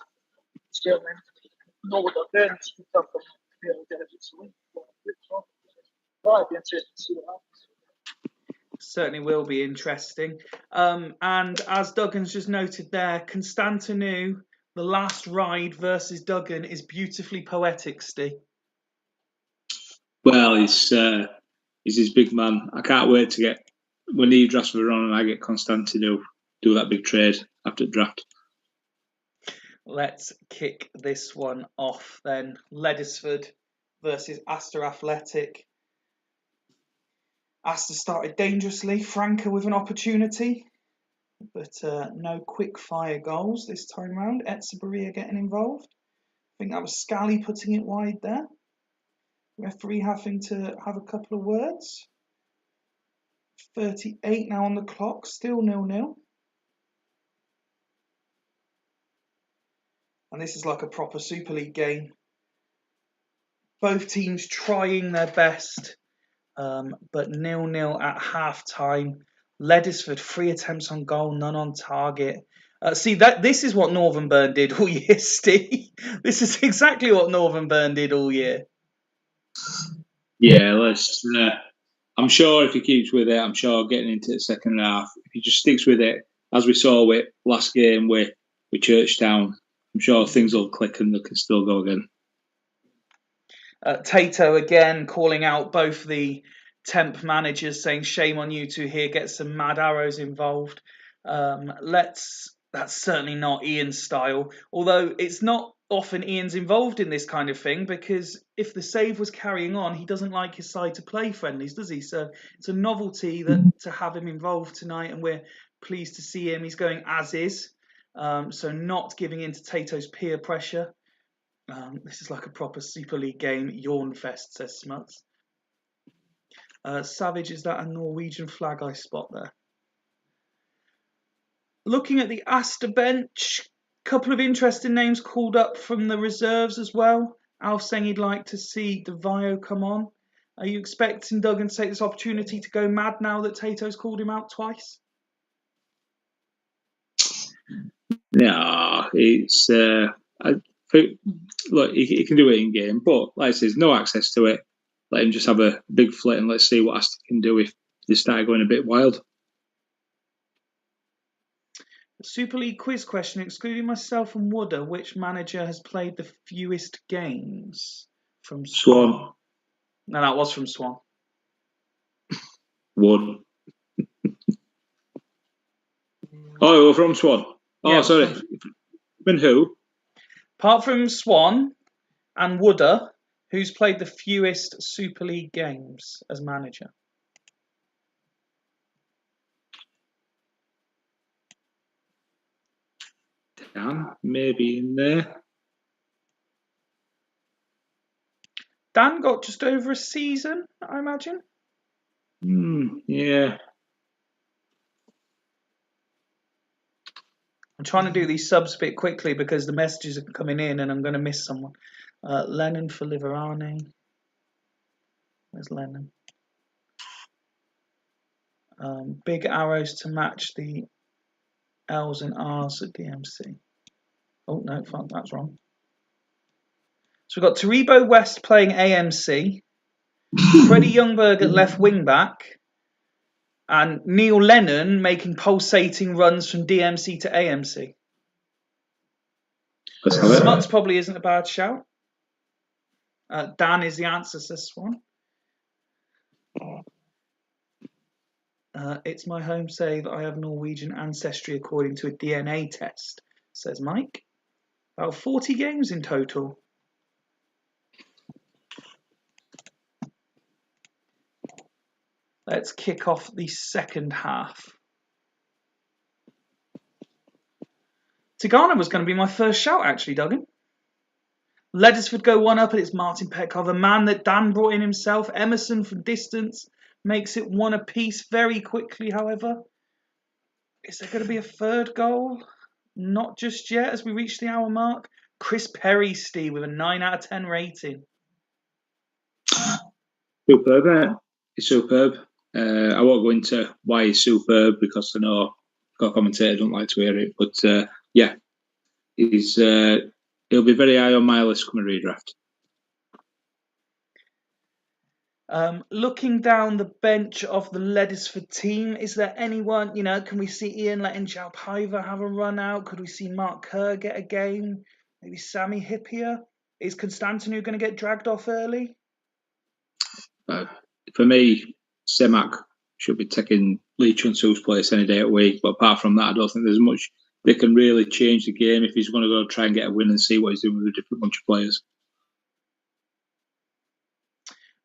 still know what they're doing. Speak up and be able to get it to win. Well, I'd be interested to see what happens. Certainly will be interesting. And as Duggan's just noted there, Constantinou, the last ride versus Duggan is beautifully poetic, Steve. Well, he's his big man. I can't wait to get when he drafts for on and I get Constantino do that big trade after the draft. Let's kick this one off then. Ledisford versus Astor Athletic. Astor started dangerously, Franca with an opportunity, but no quick fire goals this time round. Etsabaria getting involved. I think that was Scally putting it wide there. Referee having to have a couple of words. 38 now on the clock, still 0-0. And this is like a proper Super League game. Both teams trying their best, but 0-0 at half-time. Ledisford, 3 attempts on goal, none on target. This is what Northern Burn did all year, Steve. This is exactly what Northern Burn did all year. Yeah, let's. I'm sure if he keeps with it, I'm sure getting into the second half, if he just sticks with it, as we saw with last game with Churchtown, I'm sure things will click and they can still go again. Tato again calling out both the temp managers, saying shame on you two here, get some mad arrows involved. That's certainly not Ian's style, although it's not often Ian's involved in this kind of thing, because if the save was carrying on, he doesn't like his side to play friendlies, does he? So it's a novelty to have him involved tonight, and we're pleased to see him. He's going as is, so not giving in to Tato's peer pressure. This is like a proper Super League game. Yawn fest, says Smuts. Savage, is that a Norwegian flag I spot there? Looking at the Astor bench, a couple of interesting names called up from the reserves as well. Alf saying he'd like to see DeVio come on. Are you expecting Duggan to take this opportunity to go mad now that Tato's called him out twice? No, it's. Look, he can do it in game, but like I say, there's no access to it. Let him just have a big flit and let's see what Astor can do if they start going a bit wild. Super League quiz question, excluding myself and Wooder, which manager has played the fewest games? From Swan. No, that was from Swan. One. Oh, from Swan. Oh, yeah, sorry. From who? Apart from Swan and Wooder, who's played the fewest Super League games as manager? Dan, maybe in there. Dan got just over a season, I imagine. Yeah. I'm trying to do these subs a bit quickly because the messages are coming in and I'm going to miss someone. Lennon for Liverani. Where's Lennon? Big arrows to match the L's and R's at DMC. Oh, no, that's wrong. So we've got Taribo West playing AMC. Freddie Youngberg at left wing back. And Neil Lennon making pulsating runs from DMC to AMC. Smuts probably isn't a bad shout. Dan is the answer to this one. It's my home save. I have Norwegian ancestry according to a DNA test, says Mike. About 40 games in total. Let's kick off the second half. Tigana was going to be my first shout, actually, Duggan. Leddersford go 1-up, and it's Martin Petkov, a man that Dan brought in himself. Emerson from distance makes it 1 apiece very quickly, however. Is there going to be a third goal? Not just yet as we reach the hour mark. Chris Perry, Steve, with a 9 out of 10 rating. Superb, isn't it? It's superb. I won't go into why he's superb because I know our commentator don't like to hear it. But yeah, he'll be very high on my list coming redraft. Looking down the bench of the Leddersford team, is there anyone, can we see Ian letting Jalpaiva have a run out? Could we see Mark Kerr get a game? Maybe Sammy Hippier? Is Constantinu going to get dragged off early? For me, Semak should be taking Lee Chun-Soo's place any day of the week. But apart from that, I don't think there's much they can really change the game if he's going to go try and get a win and see what he's doing with a different bunch of players.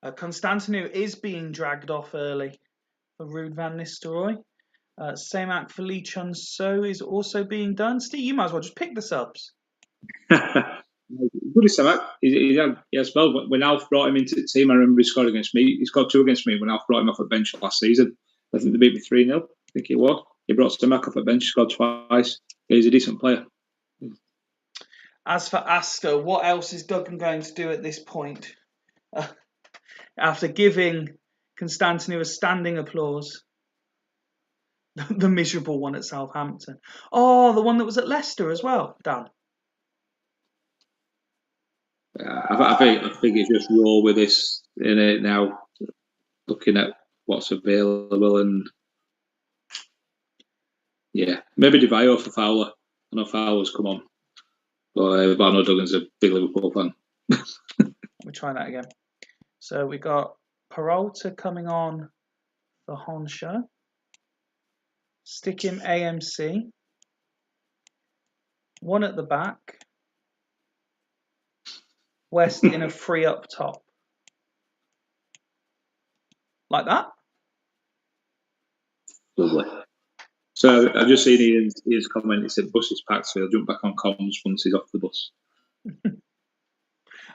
Constantinu is being dragged off early for Ruud van Nistelrooy. Semak for Lee Chun-Soo is also being done. Steve, you might as well just pick the subs. Good as Semak. He has well. When Alf brought him into the team, I remember he scored against me. He scored 2 against me when Alf brought him off at bench last season. I think they beat me 3-0. I think it was. He brought Semak off at bench, scored twice. He's a decent player. As for Asta, what else is Duggan going to do at this point? After giving Constantinu a standing applause. The miserable one at Southampton. Oh, the one that was at Leicester as well, Dan. I think it's just roll with this in it now, looking at what's available and yeah, maybe DeVio for Fowler. I know Fowler's come on, but I know Duggan's a big Liverpool fan. We'll try that again. So we got Peralta coming on for Honsha. Stick him AMC. 1 at the back. West in a free up top. Like that? Lovely. So I've just seen Ian's comment. He said, "Bus is packed, so he'll jump back on comms once he's off the bus."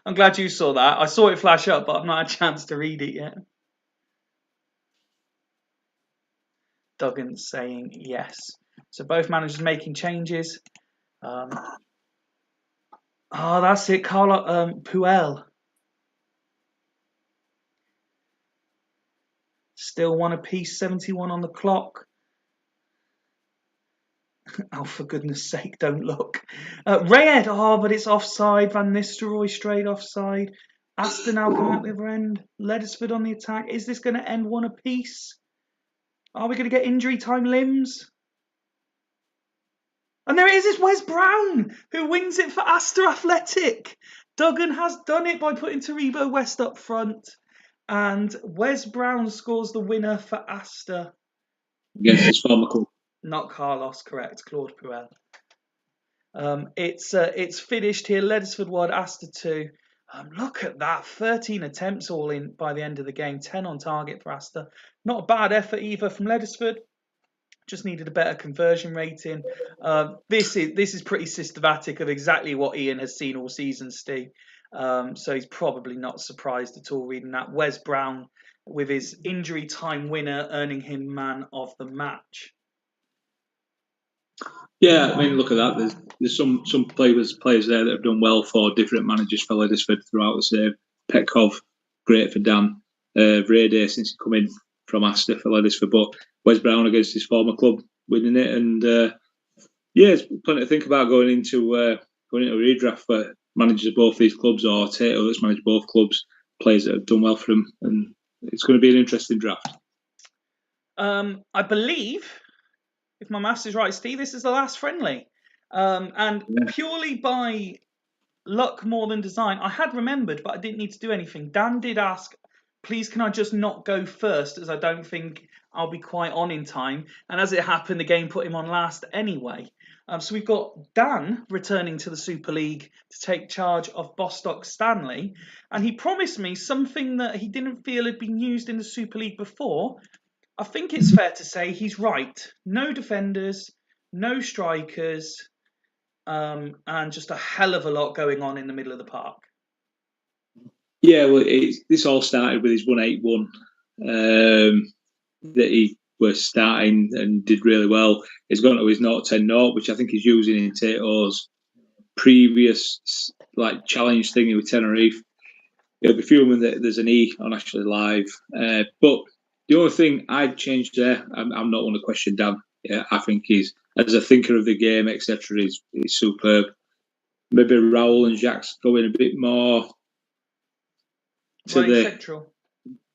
I'm glad you saw that. I saw it flash up, but I've not had a chance to read it yet. Duggan saying yes. So both managers making changes. That's it. Carlo Puel. Still 1 apiece, 71 on the clock. Oh, for goodness sake, don't look. Rayed, but it's offside. Van Nistelrooy straight offside. Aston now coming out the other end. Leddersford on the attack. Is this going to end 1 apiece? Are we going to get injury time limbs? And there it is, it's Wes Brown who wins it for Astor Athletic. Duggan has done it by putting Taribo West up front. And Wes Brown scores the winner for Astor. Against his former club. Not Carlos, correct. Claude Puel. It's finished here. Leddersford 1, Astor 2. Look at that. 13 attempts all in by the end of the game. 10 on target for Astor. Not a bad effort either from Leddersford. Just needed a better conversion rating. This is pretty systematic of exactly what Ian has seen all season, Steve. So he's probably not surprised at all reading that. Wes Brown with his injury time winner earning him man of the match. Yeah, I mean, look at that. There's some players there that have done well for different managers for Leddersford throughout the same. Petkov, great for Dan. Vrede since he come in from Astor for Leddersford, but Wes Brown against his former club winning it, and it's plenty to think about going into a redraft for managers of both these clubs or Tato that's managed both clubs, players that have done well for him, and it's going to be an interesting draft. I believe, if my maths is right, Steve, this is the last friendly. And purely by luck more than design, I had remembered, but I didn't need to do anything. Dan did ask, please can I just not go first, as I don't think I'll be quite on in time. And as it happened, the game put him on last anyway. So we've got Dan returning to the Super League to take charge of Bostock Stanley. And he promised me something that he didn't feel had been used in the Super League before. I think it's fair to say he's right. No defenders, no strikers, and just a hell of a lot going on in the middle of the park. Yeah, well, this all started with his 181 that he was starting and did really well. He's gone to his 0-10-0, which I think he's using in Tato's previous challenge thing with Tenerife. He'll be filming that there's an E on Actually Live. But the only thing I'd change there, I'm not going to question Dan. Yeah, I think he's, as a thinker of the game, etc., he's superb. Maybe Raul and Jacques going a bit more to the central.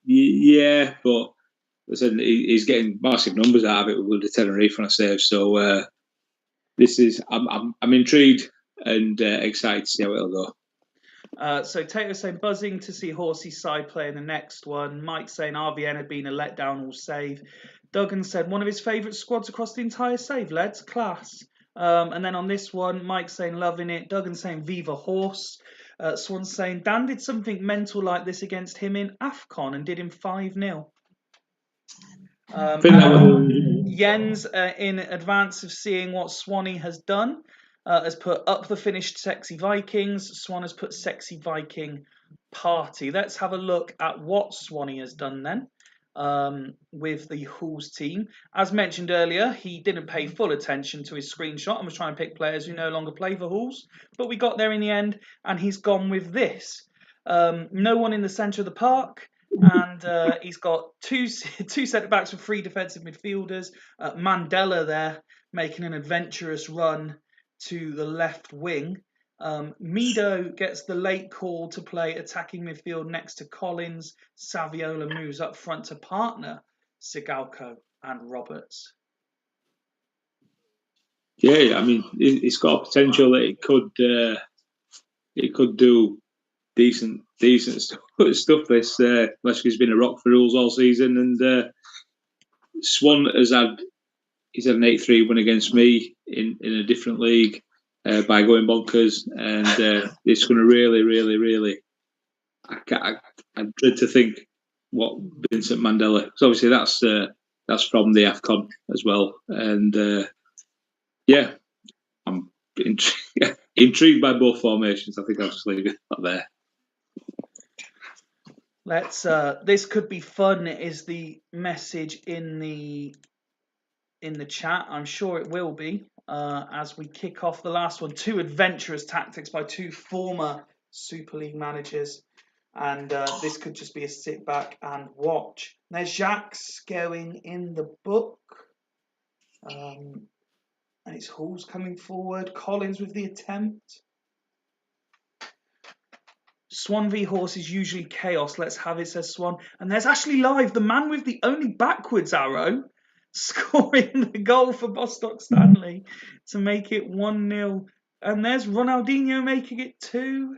Yeah, but listen, he's getting massive numbers out of it with the Tenerife on a save. So this is I'm intrigued and excited to see how it'll go. So Tato saying buzzing to see Horsey's side play in the next one. Mike saying RVN had been a letdown all save. Duggan said one of his favourite squads across the entire save. Lads, class. And then on this one, Mike saying loving it. Duggan saying Viva Horse. Swan saying Dan did something mental like this against him in AFCON and did him 5-0. Jens, in advance of seeing what Swanee has done, has put up the finished Sexy Vikings. Swan has put Sexy Viking Party. Let's have a look at what Swanee has done then. With the Halls team. As mentioned earlier, he didn't pay full attention to his screenshot and was trying to pick players who no longer play for Halls, but we got there in the end, and he's gone with this. No one in the centre of the park, and he's got two centre-backs with 3 defensive midfielders. Mandela there, making an adventurous run to the left wing. Mido gets the late call to play attacking midfield next to Collins. Saviola moves up front to partner Sigalko and Roberts. Yeah, I mean, it's got a potential that it could do decent stuff. This Leicester been a rock for rules all season, and Swan he's had an 8-3 win against me in a different league. By going bonkers, and it's going to really. I dread to think what Vincent Mandela. Because obviously that's from the AFCON as well, and yeah, I'm intrigued by both formations. I think I'll just leave it up there. Let's. This could be fun. Is the message in the chat? I'm sure it will be. As we kick off the last one, 2 adventurous tactics by 2 former Super League managers, and this could just be a sit back and watch. There's Jacques going in the book, and it's Halls coming forward. Collins with the attempt. Swan v Horse is usually chaos. Let's have it, says Swan. And there's Ashley Live, the man with the only backwards arrow, scoring the goal for Bostock Stanley to make it 1-0. And there's Ronaldinho making it 2.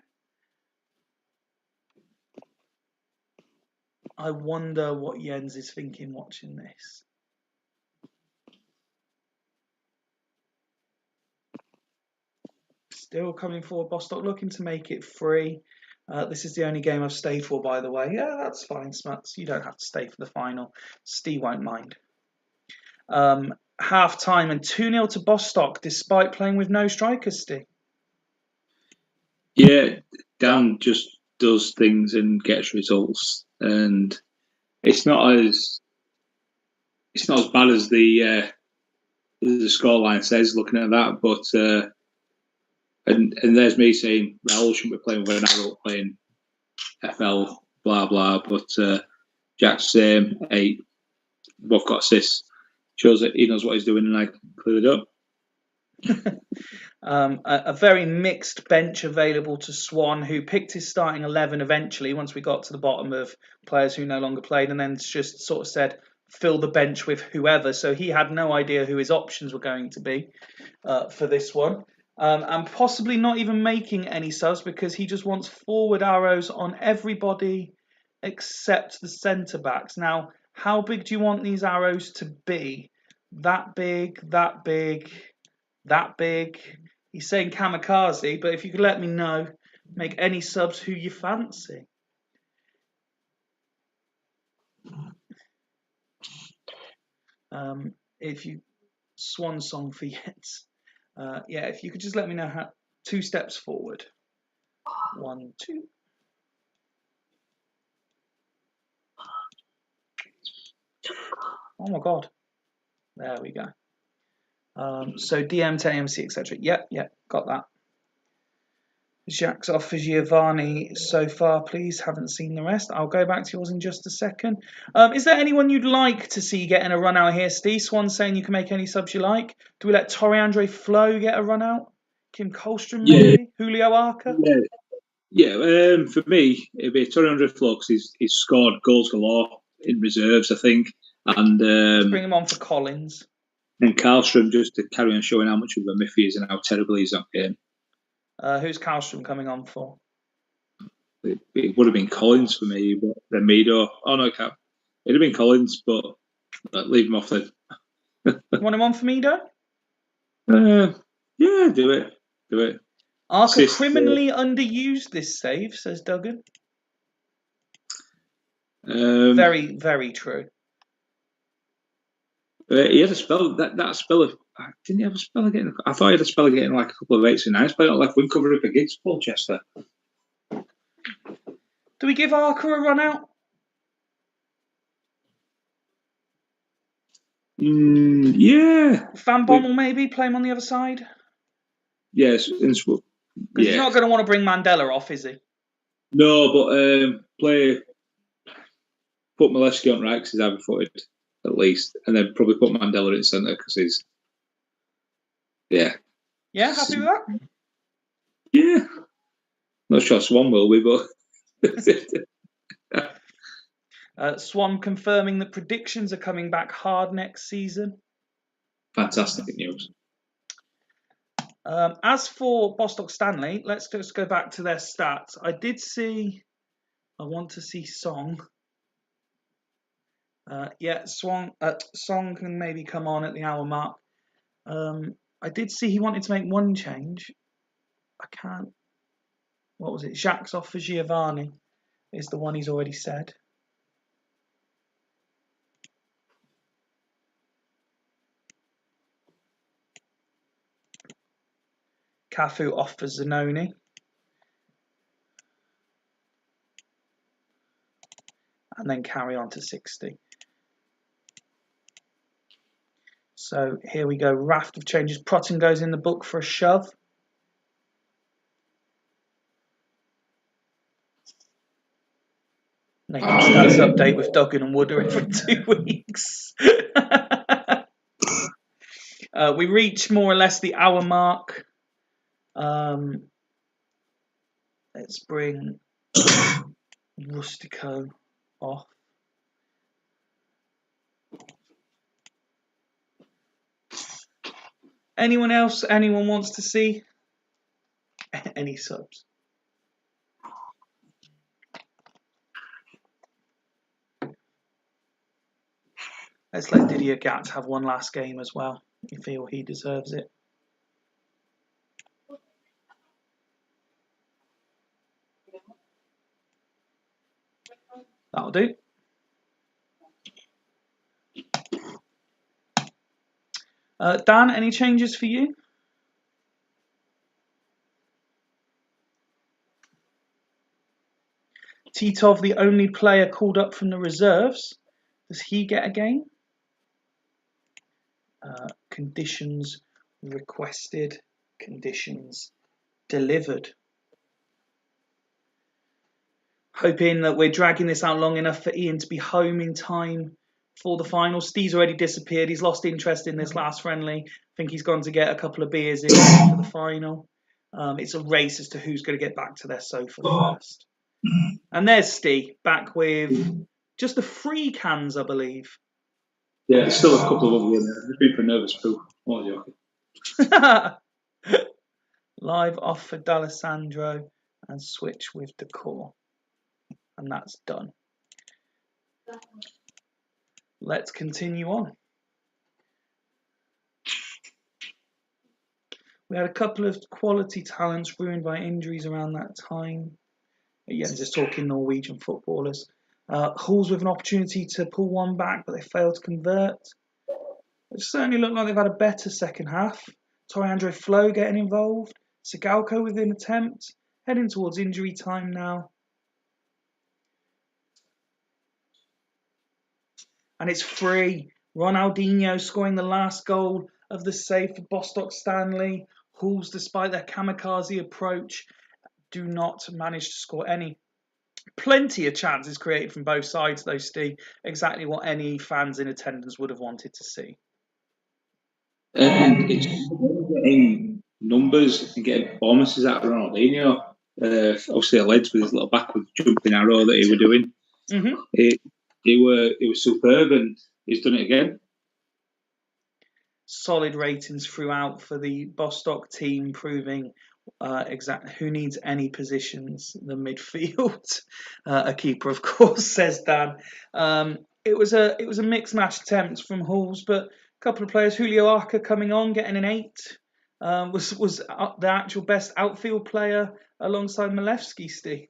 I wonder what Jens is thinking watching this. Still coming forward, Bostock looking to make it 3. This is the only game I've stayed for, by the way. Yeah, that's fine, Smuts. You don't have to stay for the final. Steve won't mind. Half time and 2-0 to Bostock, despite playing with no strikers, Steve. Yeah, Dan just does things and gets results, and it's not as bad as the scoreline says. Looking at that, but and there's me saying Raul shouldn't be playing with an adult playing FL, blah blah. But Jack's same 8, both got assists. Shows that he knows what he's doing, and I cleared it up. A very mixed bench available to Swan, who picked his starting 11 eventually once we got to the bottom of players who no longer played, and then just sort of said, fill the bench with whoever. So he had no idea who his options were going to be for this one. And possibly not even making any subs because he just wants forward arrows on everybody except the centre backs. Now, how big do you want these arrows to be? That big, that big, that big. He's saying kamikaze, but if you could let me know, make any subs who you fancy. If you swan song for Yetz. Yeah, if you could just let me know how 2 steps forward. 1, 2. Oh my god. There we go. So DM to AMC, etc. Yep, got that. Jacques offers Giovanni so far, please. Haven't seen the rest. I'll go back to yours in just a second. Is there anyone you'd like to see getting a run out here, Steve? Swan saying you can make any subs you like. Do we let Torre-Andre Flo get a run out? Kim Colstrom, maybe? Julio Arca? Yeah. For me, it'd be Torre-Andre Flo because he's scored goals galore in reserves, I think. And let's bring him on for Collins. And Karlstrom just to carry on showing how much of a miff he is and how terrible he's at game. Who's Karlstrom coming on for? It would have been Collins for me, but then Mido. Oh no, it'd have been Collins, but leave him off then. You want him on for Mido? Yeah, do it. Arca criminally underused this save, says Duggan. Very, very true. He had a spell that spell of didn't he have a spell of getting? I thought he had a spell of getting like a couple of 8s and 9s, but not like wing cover up against Colchester. Do we give Arca a run out? Yeah. Van Bommel maybe play him on the other side. Yes, because he's not going to want to bring Mandela off, is he? No, but put Molesky on right because he's heavy-footed at least, and then probably put Mandela in centre because he's Yeah, happy with that? Yeah. Not sure Swan will be, but Swan confirming that predictions are coming back hard next season. Fantastic news. As for Bostock Stanley, let's just go back to their stats. I want to see Song. Song can maybe come on at the hour mark. I did see he wanted to make one change. I can't. What was it? Jacques off for Giovanni is the one he's already said. Cafu off for Zanoni. And then carry on to 60. So here we go. Raft of changes. Protten goes in the book for a shove. Making a stats update with Duggan and Wooder every 2 weeks. We reach more or less the hour mark. Let's bring Rustico off. Anyone else? Anyone wants to see any subs? Let's let Didier Gatz have one last game as well. You feel he deserves it. That'll do. Dan, any changes for you? Titov, the only player called up from the reserves. Does he get a game? Conditions requested. Conditions delivered. Hoping that we're dragging this out long enough for Ian to be home in time for the final. Steve's already disappeared. He's lost interest in this last friendly. I think he's gone to get a couple of beers in for the final. It's a race as to who's going to get back to their sofa first. And there's Steve back with just the free cans, I believe. Yeah, there's still a couple of others in there. Just been for nervous poo. Oh, joking. Live off for D'Alessandro and switch with Decor. And that's done. Let's continue on. We had a couple of quality talents ruined by injuries around that time. Again, just talking Norwegian footballers. Halls with an opportunity to pull one back, but they failed to convert. It certainly looked like they've had a better second half. Toriandro Flo getting involved. Sigalko with an attempt. Heading towards injury time now. And it's free. Ronaldinho scoring the last goal of the save for Bostock Stanley. Halls, despite their kamikaze approach, do not manage to score any. Plenty of chances created from both sides, though, Steve. Exactly what any fans in attendance would have wanted to see. And it's getting numbers and getting performances out of Ronaldinho. Obviously, the legs with his little backwards jumping arrow that he were doing. Mm-hmm. It was superb, and he's done it again. Solid ratings throughout for the Bostock team, proving exactly who needs any positions. The midfield, a keeper, of course, says Dan. It was a mixed match attempt from Halls, but a couple of players. Julio Arca coming on, getting an 8. Was the actual best outfield player alongside Malewski. Steve,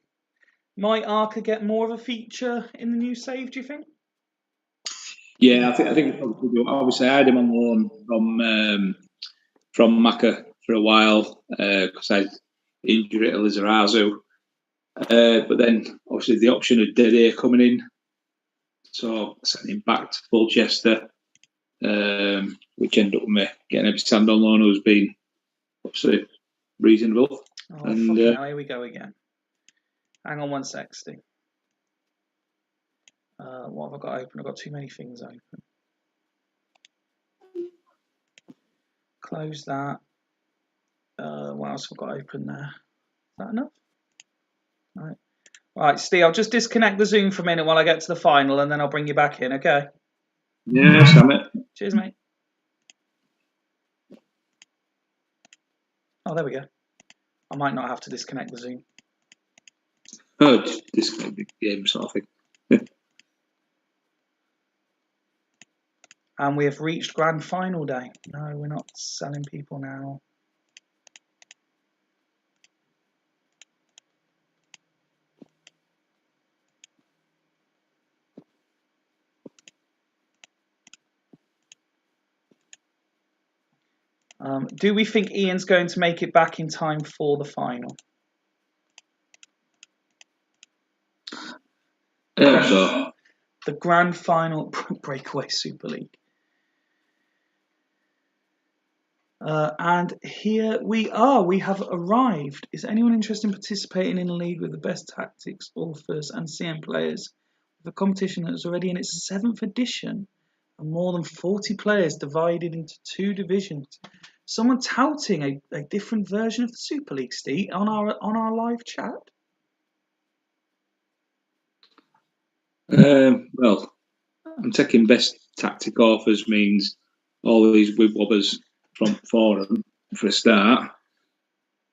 might Arca get more of a feature in the new save? Do you think? Yeah, I think obviously I had him on loan from Macca for a while because I had injury to Lizarazu. But then obviously the option of Dede coming in, so I sent him back to Fulchester, which ended up with me getting every stand on loan who's been obviously reasonable. Oh, and hell, here we go again. Hang on one sec, Steve. What have I got open? I've got too many things open. Close that. What else have I got open there? Is that enough? Right, Steve, I'll just disconnect the Zoom for a minute while I get to the final, and then I'll bring you back in, okay? Yeah, Sam it. Cheers, mate. Oh, there we go. I might not have to disconnect the Zoom. Oh, just disconnect the game sort of thing. And we have reached grand final day. No, we're not selling people now. Do we think Ian's going to make it back in time for the final? So. The grand final breakaway Super League. And here we are. We have arrived. Is anyone interested in participating in a league with the best tactics, authors, and CM players? The competition that is already in its 7th edition, and more than 40 players divided into 2 divisions. Someone touting a different version of the Super League, Steve, on our live chat. Well, I'm taking best tactic authors means all these wib-wobbers from forum for a start.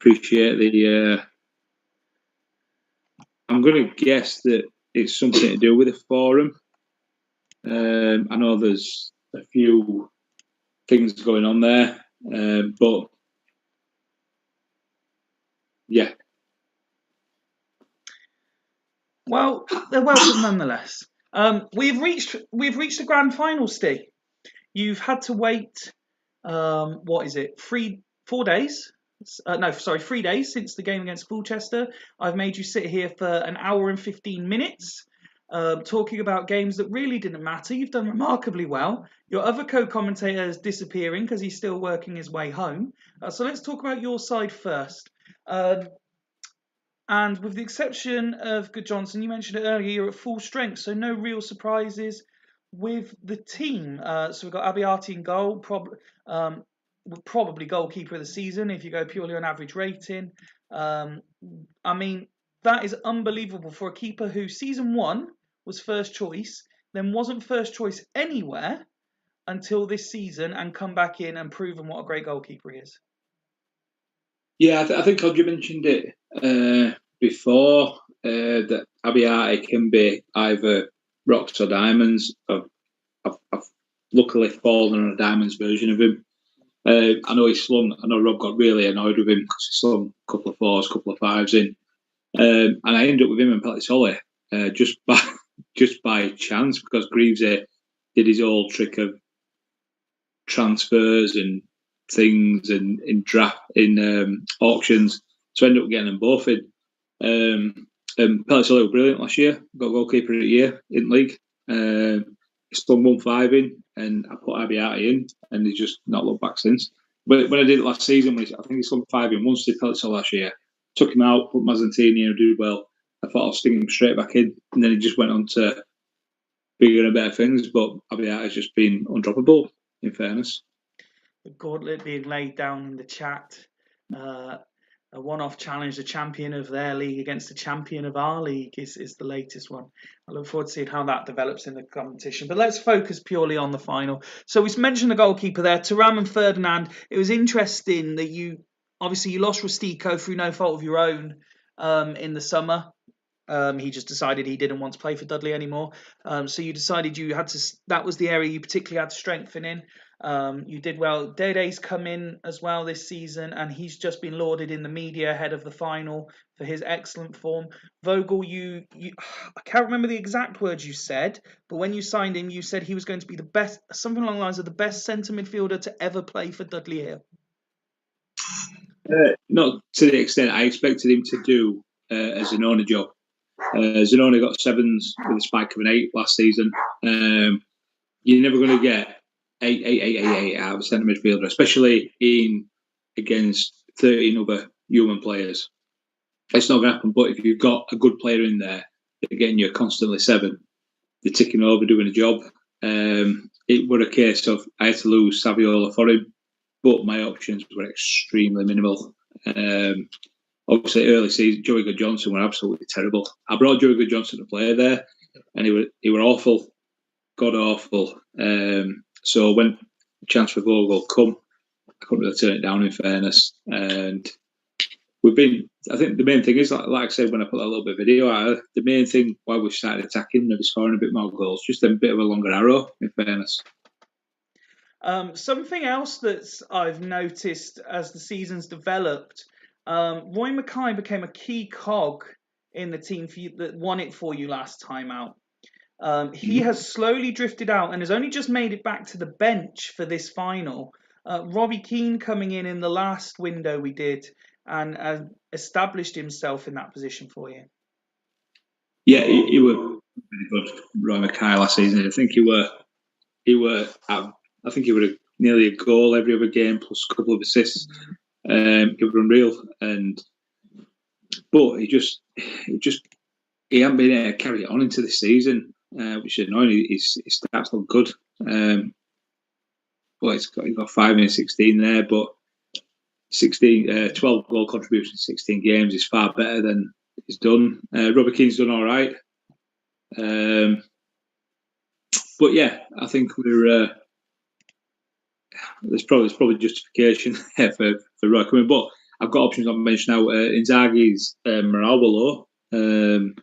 Appreciate the. I'm going to guess that it's something to do with the forum. I know there's a few things going on there, but yeah. Well, they're welcome nonetheless. We've reached the grand final, Steve. You've had to wait. What is it? 4 days? 3 days since the game against Fulchester. I've made you sit here for an hour and 15 minutes, talking about games that really didn't matter. You've done remarkably well. Your other co-commentator is disappearing because he's still working his way home. So let's talk about your side first. And with the exception of Good Johnson, you mentioned it earlier, you're at full strength, so no real surprises with the team. So we've got Abiati in goal, probably goalkeeper of the season if you go purely on average rating. I mean, that is unbelievable for a keeper who season 1 was first choice, then wasn't first choice anywhere, until this season and come back in and proven what a great goalkeeper he is. Yeah, I think Audrey mentioned it before that Abiati can be either rocks or diamonds. I've luckily fallen on a diamonds version of him. I know Rob got really annoyed with him because he slung a couple of fours, a couple of fives in. And I ended up with him and Pellizzoli just by chance, because Greaves did his old trick of transfers and things and in auctions, so I ended up getting them both in. And Pellizzoli was brilliant last year. Got goalkeeper of the year in league. He spun 1-5 in, and I put Abiati in, and he's just not looked back since. But when I did it last season, I think he spun 5 in once. Did Pellizzoli last year? Took him out, put Mazzantini in, and did well. I thought I'll sting him straight back in, and then he just went on to bigger and better things. But Abiati has just been undroppable, in fairness. The gauntlet being laid down in the chat. A one-off challenge, the champion of their league against the champion of our league is the latest one. I look forward to seeing how that develops in the competition. But let's focus purely on the final. So we mentioned the goalkeeper there, Thuram and Ferdinand. It was interesting that you lost Rustico through no fault of your own in the summer. He just decided he didn't want to play for Dudley anymore. So you decided you had to. That was the area you particularly had to strengthen in. You did well. Dede's come in as well this season, and he's just been lauded in the media ahead of the final for his excellent form. Vogel, I can't remember the exact words you said, but when you signed him, you said he was going to be the best, something along the lines of the best centre midfielder to ever play for Dudley Hill. Not to the extent I expected him to do a Zanoni job. Zanoni got 7s with a spike of an 8 last season. You're never going to get 8 out of a centre midfielder, especially against 13 other human players. It's not going to happen. But if you've got a good player in there, again, you're constantly 7. They're ticking over, doing a job. It were a case of I had to lose Saviola for him, but my options were extremely minimal. Obviously, early season, Joey Good-Johnson were absolutely terrible. I brought Joey Good-Johnson to play there, and he were awful, god awful. So when the chance for Vogel come, I couldn't really turn it down, in fairness. And I think the main thing is, like I said when I put that little bit of video out, the main thing why we started attacking, maybe scoring a bit more goals, just a bit of a longer arrow, in fairness. Something else that I've noticed as the season's developed, Roy Mackay became a key cog in the team for you, that won it for you last time out. He has slowly drifted out and has only just made it back to the bench for this final. Robbie Keane coming in the last window we did and established himself in that position for you. Yeah, he were really good, Roy Mackay, last season. I think he were nearly a goal every other game, plus a couple of assists. He was unreal, but he hadn't been able to carry it on into the season, which is annoying. His stats look good. He's got 5 in 16 there, but 12 goal contributions, 16 games is far better than he's done. Robbie Keane's done all right. But yeah, I think there's probably justification for Roy coming. But I've got options I've mentioned now. Inzaghi's morale were low, and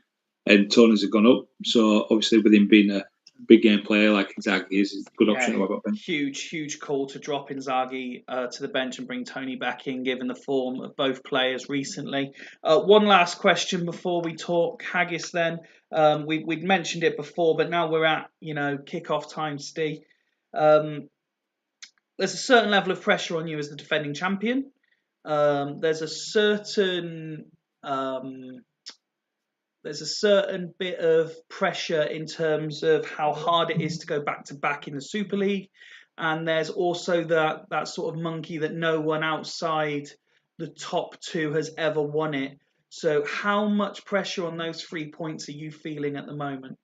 Tony's have gone up. So obviously, with him being a big game player like Inzaghi is a good option. Huge call to drop Inzaghi to the bench and bring Tony back in, given the form of both players recently. One last question before we talk Haggis. Then we'd mentioned it before, but now we're at kickoff time, Steve. There's a certain level of pressure on you as the defending champion. There's a certain bit of pressure in terms of how hard it is to go back in the Super League. And there's also that sort of monkey that no one outside the top 2 has ever won it. So how much pressure on those 3 points are you feeling at the moment?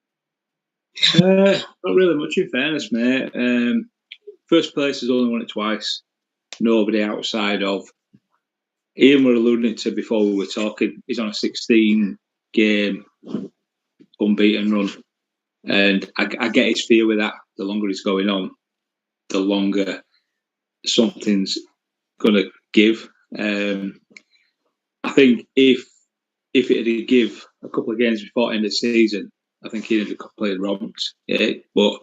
Not really much, in fairness, mate. First place has only won it twice. Nobody outside of Ian were alluding to before we were talking. He's on a 16-game unbeaten run, and I get his fear with that. The longer it's going on, the longer something's going to give. I think if it had give a couple of games before the end of the season, I think he'd have completely robbed it. But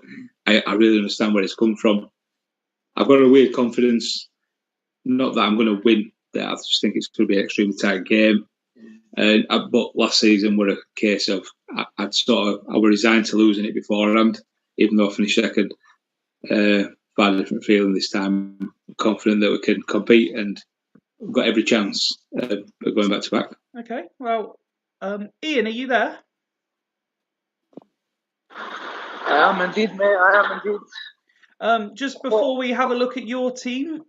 I really understand where it's come from. I've got a weird confidence, not that I'm going to win, that I just think it's going to be an extremely tight game. But last season were a case of I was resigned to losing it beforehand, even though I finished second. Quite a different feeling this time. I'm confident that we can compete and we've got every chance of going back to back. Okay, well, Ian, are you there? I am indeed, mate. I am indeed. Just before we have a look at your team,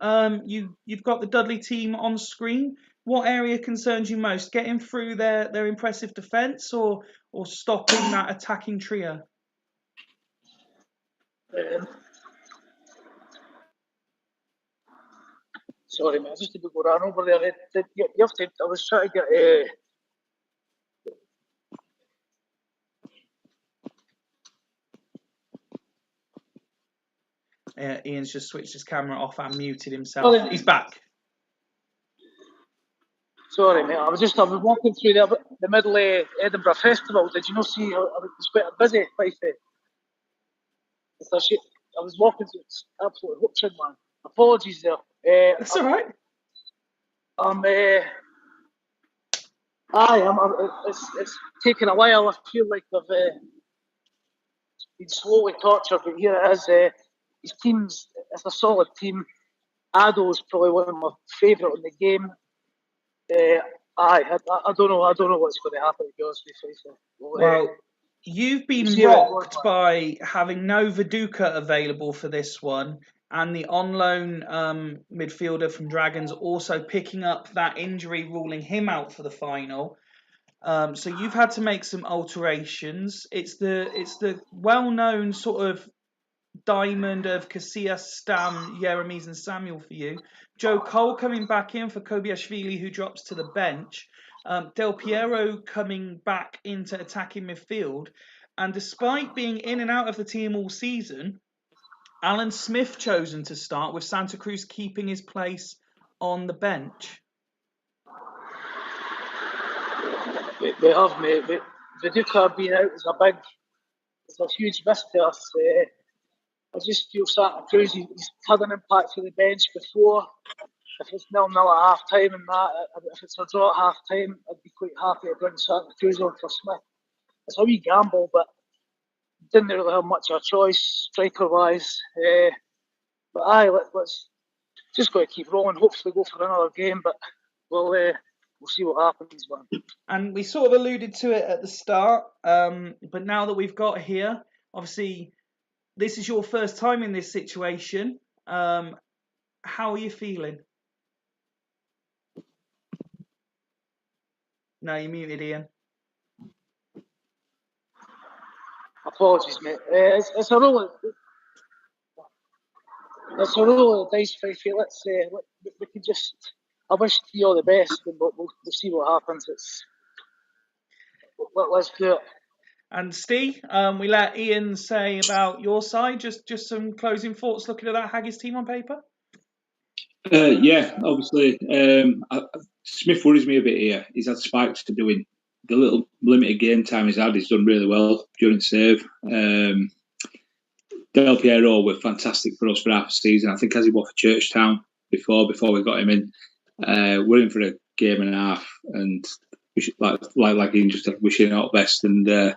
you've got the Dudley team on screen. What area concerns you most? Getting through their impressive defence, or stopping that attacking trio? Sorry, mate. I just need to go run over there. You have to. I was trying to get. Ian's just switched his camera off and muted himself. Sorry. He's back. Sorry, mate. I was walking through the middle of Edinburgh Festival. Did you not see? I was quite busy. I was walking through. It's absolutely hooked, man. Apologies there. It's all right. It's taken a while. I feel like I've been slowly tortured, but here it is. His team's, it's a solid team. Ado's probably one of my favourite in the game. I don't know what's going to happen, to be honest with you. Well, you've been rocked by having no Viduka available for this one, and the on loan midfielder from Dragons also picking up that injury, ruling him out for the final. So you've had to make some alterations. It's the well-known sort of diamond of Casillas, Stam, Yeremies and Samuel for you. Joe Cole coming back in for Kobiashvili, who drops to the bench. Del Piero coming back into attacking midfield. And despite being in and out of the team all season, Alan Smith chosen to start, with Santa Cruz keeping his place on the bench. They have, mate. Viduka being out is a huge miss to us. I just feel Santa Cruz, he's had an impact for the bench before. If it's 0-0 at half time and that, if it's a draw at half time, I'd be quite happy to bring Santa Cruz on for Smith. It's a wee gamble, but didn't really have much of a choice striker wise. But let's just got to keep rolling. Hopefully go for another game, but we'll see what happens, man. And we sort of alluded to it at the start, but now that we've got here, obviously this is your first time in this situation. How are you feeling? No, you're muted, Ian. Apologies, mate. It's a roll of the dice, Fife. We can just. I wish you all the best, and we'll see what happens. Let's do it. And Steve, we let Ian say about your side. Just some closing thoughts looking at that Haggis team on paper. Yeah, obviously, Smith worries me a bit here. He's had spikes for doing the little limited game time he's had. He's done really well during save. Del Piero were fantastic for us for half a season. I think as he was for Churchtown before we got him in, we're in for a game and a half, and like Ian just wishing out best, and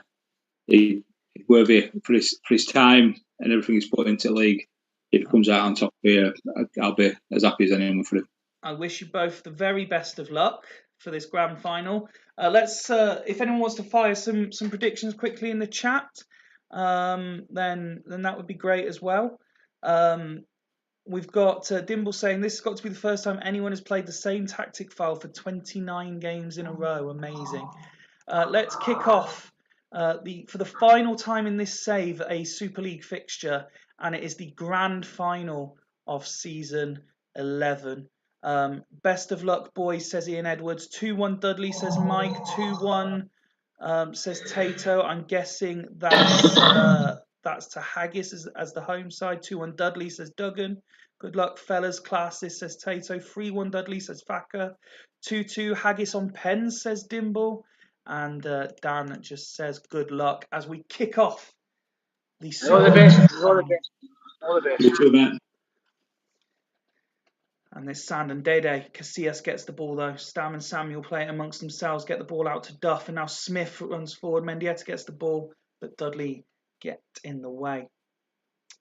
he's worthy for his time and everything he's put into the league. If he comes out on top here, I'll be as happy as anyone for him. I wish you both the very best of luck for this grand final. Let's, if anyone wants to fire some predictions quickly in the chat, then that would be great as well. We've got Dimble saying this has got to be the first time anyone has played the same tactic file for 29 games in a row. Amazing. Let's kick off for the final time in this save, a Super League fixture, and it is the grand final of season 11. Best of luck, boys, says Ian Edwards. 2-1 Dudley, says Mike. 2-1 says Tato. I'm guessing that's That's to Haggis as the home side. 2-1 Dudley, says Duggan. Good luck, fellas. Classes, says Tato. 3-1 Dudley, says Facker. 2-2 Haggis on pens, says Dimble. And Dan just says good luck as we kick off the All the best. All the best. All the best. You too, mate. And there's Sand and Dede. Casillas gets the ball though. Stam and Samuel play it amongst themselves, get the ball out to Duff, and now Smith runs forward. Mendieta gets the ball, but Dudley get in the way.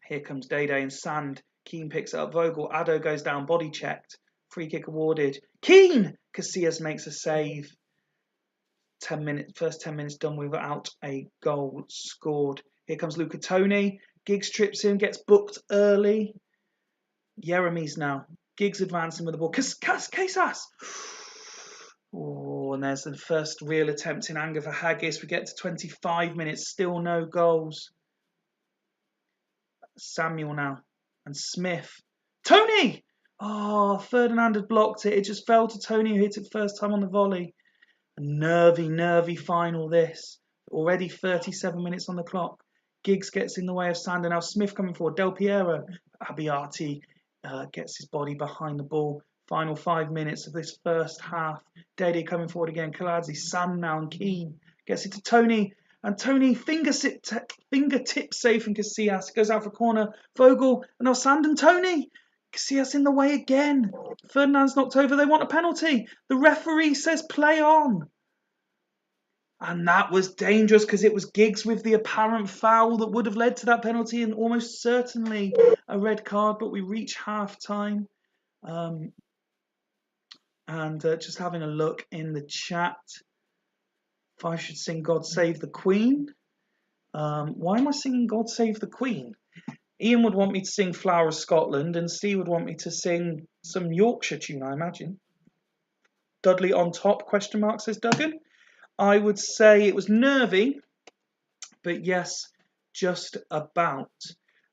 Here comes Dede and Sand. Keane picks it up. Vogel. Addo goes down, body checked. Free kick awarded. Keane! Casillas makes a save. 10 minutes, first 10 minutes done without a goal scored. Here comes Luca Toni. Giggs trips in, gets booked early. Jeremy's now. Giggs advancing with the ball. Casas! Oh, and there's the first real attempt in anger for Haggis. We get to 25 minutes, still no goals. Samuel now. And Smith. Tony! Oh, Ferdinand had blocked it. It just fell to Tony, who hit it first time on the volley. A nervy final this. Already 37 minutes on the clock. Giggs gets in the way of Sander. Now Smith coming forward. Del Piero. Abbiati gets his body behind the ball. Final 5 minutes of this first half. Dede coming forward again. Kaladze, Sand now and Keane. Gets it to Tony. And Tony fingertip safe from Casillas. Goes out for corner. Vogel. And now Sand and Tony. Casillas in the way again. Ferdinand's knocked over. They want a penalty. The referee says play on. And that was dangerous because it was Giggs with the apparent foul that would have led to that penalty and almost certainly a red card. But we reach half time. Just having a look in the chat. If I should sing God Save the Queen. Why am I singing God Save the Queen? Ian would want me to sing Flower of Scotland and Steve would want me to sing some Yorkshire tune, I imagine. Dudley on top, question mark, says Duggan. I would say it was nervy, but yes, just about.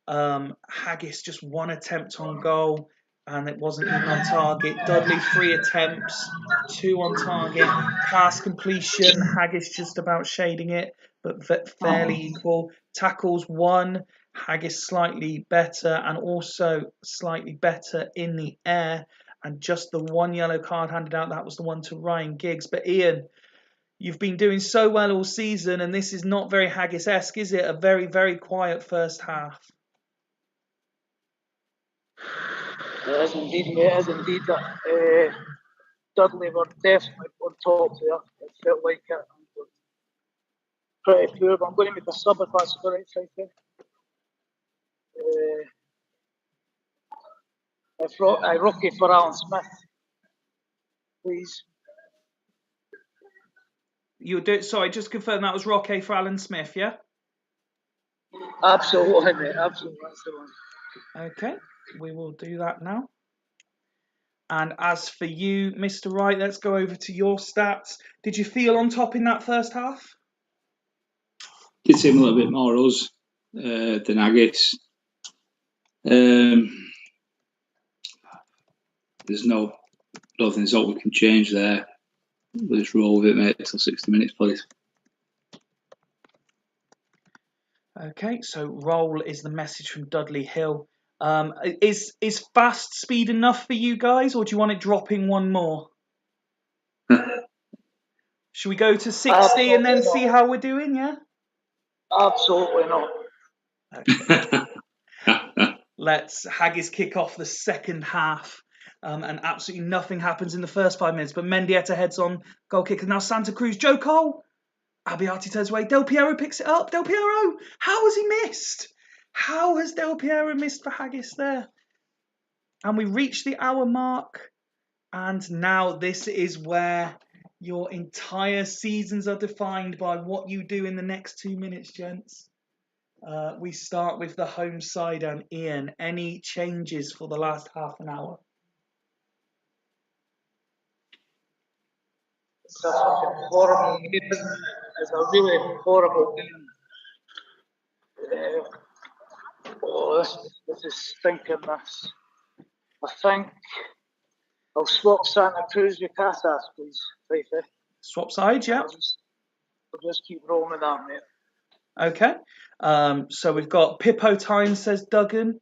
Haggis just one attempt on goal and it wasn't even on target. Dudley 3 attempts, 2 on target. Pass completion, Haggis just about shading it, but fairly equal. Tackles 1, Haggis slightly better and also slightly better in the air. And just the 1 yellow card handed out, that was the one to Ryan Giggs. But Ian, you've been doing so well all season and this is not very Haggis-esque, is it? A very, very quiet first half. It is indeed, mate. It is indeed. Dudley were definitely on top there. It felt like it. Pretty poor, but I'm going to make a sub if that's the right thing. Rocky for Alan Smith, please. You do. Sorry, just confirm that was Rocky for Alan Smith, yeah? Absolutely, mate. Absolutely, that's the one. Okay, we will do that now. And as for you, Mr. Wright, let's go over to your stats. Did you feel on top in that first half? Did seem a little bit more us than Haggis. There's no, I don't think there's what we can change there. We'll just roll with it, mate, till 60 minutes, please. Okay, so roll is the message from Dudley Hill. Is fast speed enough for you guys, or do you want it dropping one more? Should we go to 60 and then see how we're doing, yeah? Absolutely not. Okay. Let's Haggis kick off the second half. And absolutely nothing happens in the first 5 minutes. But Mendieta heads on, goal kicker. Now Santa Cruz, Joe Cole. Abbiati turns away. Del Piero picks it up. Del Piero, how has he missed? How has Del Piero missed for Haggis there? And we reach the hour mark. And now this is where your entire seasons are defined by what you do in the next 2 minutes, gents. We start with the home side and Ian. Any changes for the last half an hour? It's a fucking horrible game, isn't it? It's a really horrible game. This is stinking, this. I think I'll swap Santa Cruz with Casas, please. Swap sides, yeah. I'll just keep rolling with that, mate. Okay. So we've got Pippo time, says Duggan.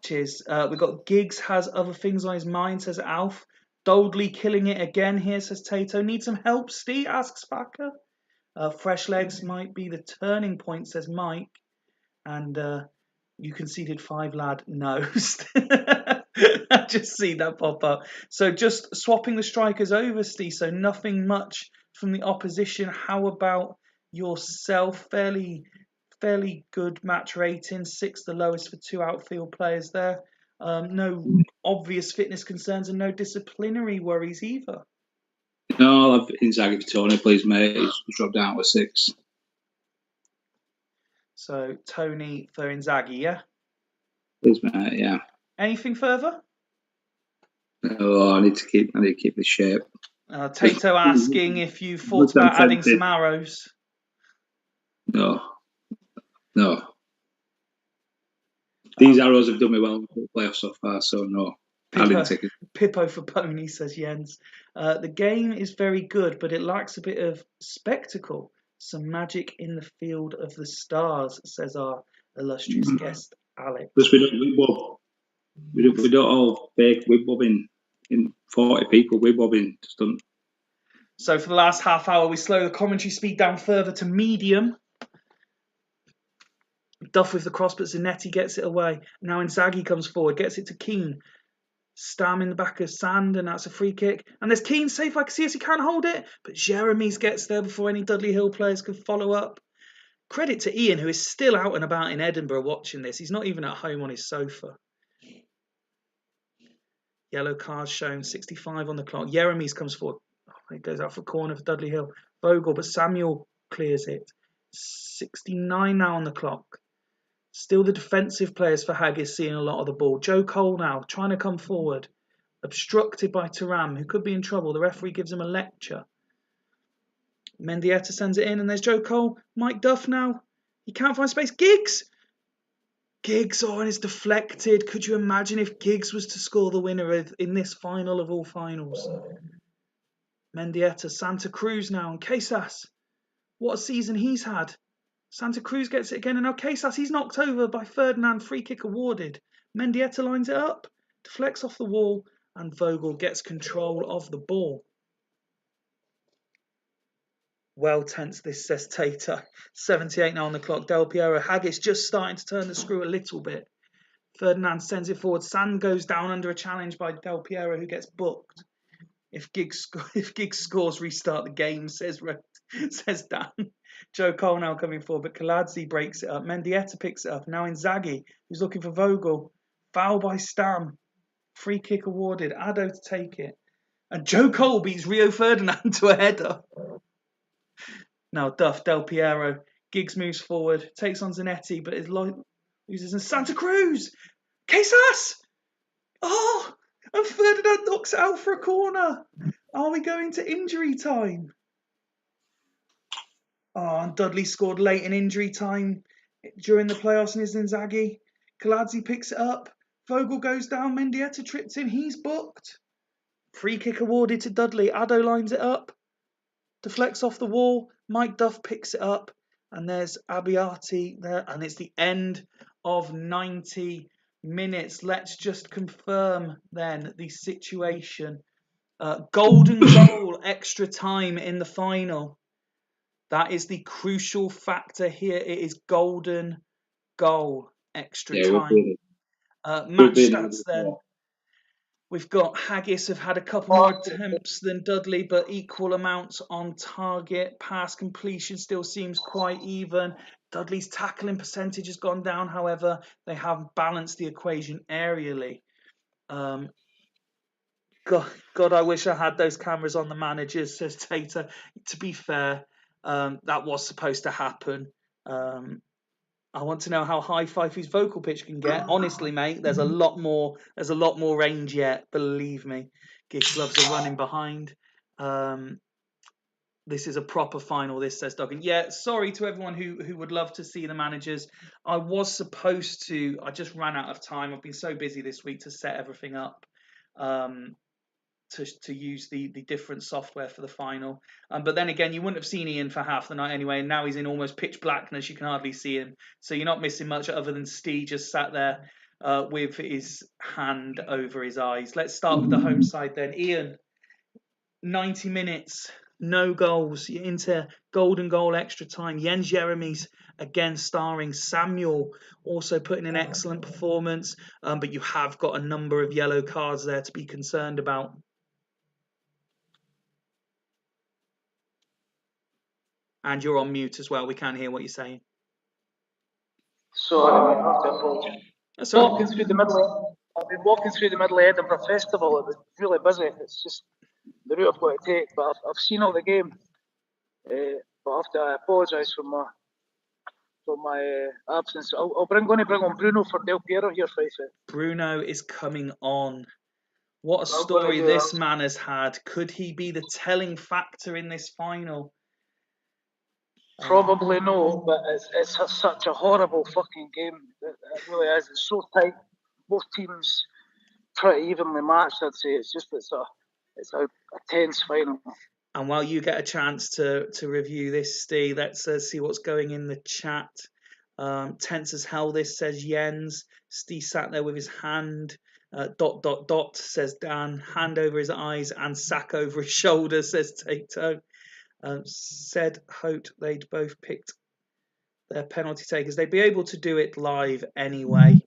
Cheers. We've got Giggs has other things on his mind, says Alf. Doldley killing it again here, says Tato. Need some help, Steve? Asks Facker. Fresh legs might be the turning point, says Mike. And you conceded 5, lad. No. I just see that pop up. So just swapping the strikers over, Steve. So nothing much from the opposition. How about yourself? Fairly good match rating. 6th, the lowest for 2 outfield players there. No obvious fitness concerns and no disciplinary worries either. No, I'll have Inzaghi for Tony, please, mate. He's dropped down to 6. So Tony for Inzaghi, yeah? Please, mate, yeah. Anything further? Oh, I need to keep the shape. Tato asking if you thought about adding some arrows. No. These arrows have done me well in the playoffs so far, so no. I didn't take it. Pippo for Pony, says Jens. The game is very good, but it lacks a bit of spectacle. Some magic in the field of the stars, says our illustrious guest, Alex. Because we don't wibbob. We don't all fake wibbobbing in 40 people. Wibbobbing just doesn't. So for the last half hour, we slow the commentary speed down further to medium. Duff with the cross, but Zanetti gets it away. Now Inzaghi comes forward, gets it to Keane. Stam in the back of Sand, and that's a free kick. And there's Keane safe. I can see as he can't hold it, but Jeremy's gets there before any Dudley Hill players can follow up. Credit to Ian, who is still out and about in Edinburgh watching this. He's not even at home on his sofa. Yellow card shown, 65 on the clock. Jeremy's comes forward. Oh, he goes out for corner for Dudley Hill. Vogel, but Samuel clears it. 69 now on the clock. Still the defensive players for Haggis seeing a lot of the ball. Joe Cole now trying to come forward. Obstructed by Thuram, who could be in trouble. The referee gives him a lecture. Mendieta sends it in, and there's Joe Cole. Mike Duff now. He can't find space. Giggs! Giggs, and it's deflected. Could you imagine if Giggs was to score the winner in this final of all finals? Mendieta, Santa Cruz now, and Casas. What a season he's had. Santa Cruz gets it again, and now Casas, he's knocked over by Ferdinand, free kick awarded. Mendieta lines it up, deflects off the wall, and Vogel gets control of the ball. Well tense this, says Tater. 78 now on the clock. Del Piero. Haggis just starting to turn the screw a little bit. Ferdinand sends it forward. Sand goes down under a challenge by Del Piero, who gets booked. If Giggs scores, restart the game, says Dan. Joe Cole now coming forward, but Kaladze breaks it up. Mendieta picks it up. Now Inzaghi, who's looking for Vogel. Foul by Stam. Free kick awarded. Addo to take it. And Joe Cole beats Rio Ferdinand to a header. Now Duff, Del Piero. Giggs moves forward, takes on Zanetti, but loses in Santa Cruz. Casas! Oh! And Ferdinand knocks it out for a corner. Are we going to injury time? Oh, and Dudley scored late in injury time during the playoffs and is Inzaghi. Kaladze picks it up. Vogel goes down. Mendieta trips in. He's booked. Free kick awarded to Dudley. Addo lines it up. Deflects off the wall. Mike Duff picks it up. And there's Abbiati there. And it's the end of 90 minutes. Let's just confirm then the situation. Golden goal, extra time in the final. That is the crucial factor here. It is golden goal, extra time. Match stats then. We've got Haggis have had a couple more attempts than Dudley, but equal amounts on target. Pass completion still seems quite even. Dudley's tackling percentage has gone down. However, they have balanced the equation aerially. God, I wish I had those cameras on the managers, says Tater. To be fair, that was supposed to happen. I want to know how high Fifey's vocal pitch can get. Honestly, mate, there's a lot more range yet. Believe me. Giggs gloves are running behind. This is a proper final, this, says Duggan. Yeah, sorry to everyone who would love to see the managers. I just ran out of time. I've been so busy this week to set everything up. to use the different software for the final. But then again, you wouldn't have seen Ian for half the night anyway, and now he's in almost pitch blackness. You can hardly see him, so you're not missing much other than Steve just sat there with his hand over his eyes. Let's start with the home side then. Ian, 90 minutes, no goals. You're into golden goal extra time. Jens Jeremy's again starring. Samuel also putting an excellent performance, but you have got a number of yellow cards there to be concerned about. And you're on mute as well. We can't hear what you're saying. Sorry, mate, I have to apologise. That's all right. I've been walking through the middle of Edinburgh Festival. It was really busy. It's just the route I've got to take. But I've seen all the game. But I have to apologise for my absence. I'm going to bring on Bruno for Del Piero here, Faisal. Bruno is coming on. What a story this man has had. Could he be the telling factor in this final? Probably no, but it's such a horrible fucking game. It really is. It's so tight. Both teams pretty evenly matched, I'd say. It's a tense final. And while you get a chance to review this, Steve, let's see what's going in the chat. Tense as hell, this says Jens. Steve sat there with his hand. ... says Dan. Hand over his eyes and sack over his shoulder, says Tato. Said hoped they'd both picked their penalty takers. They'd be able to do it live anyway,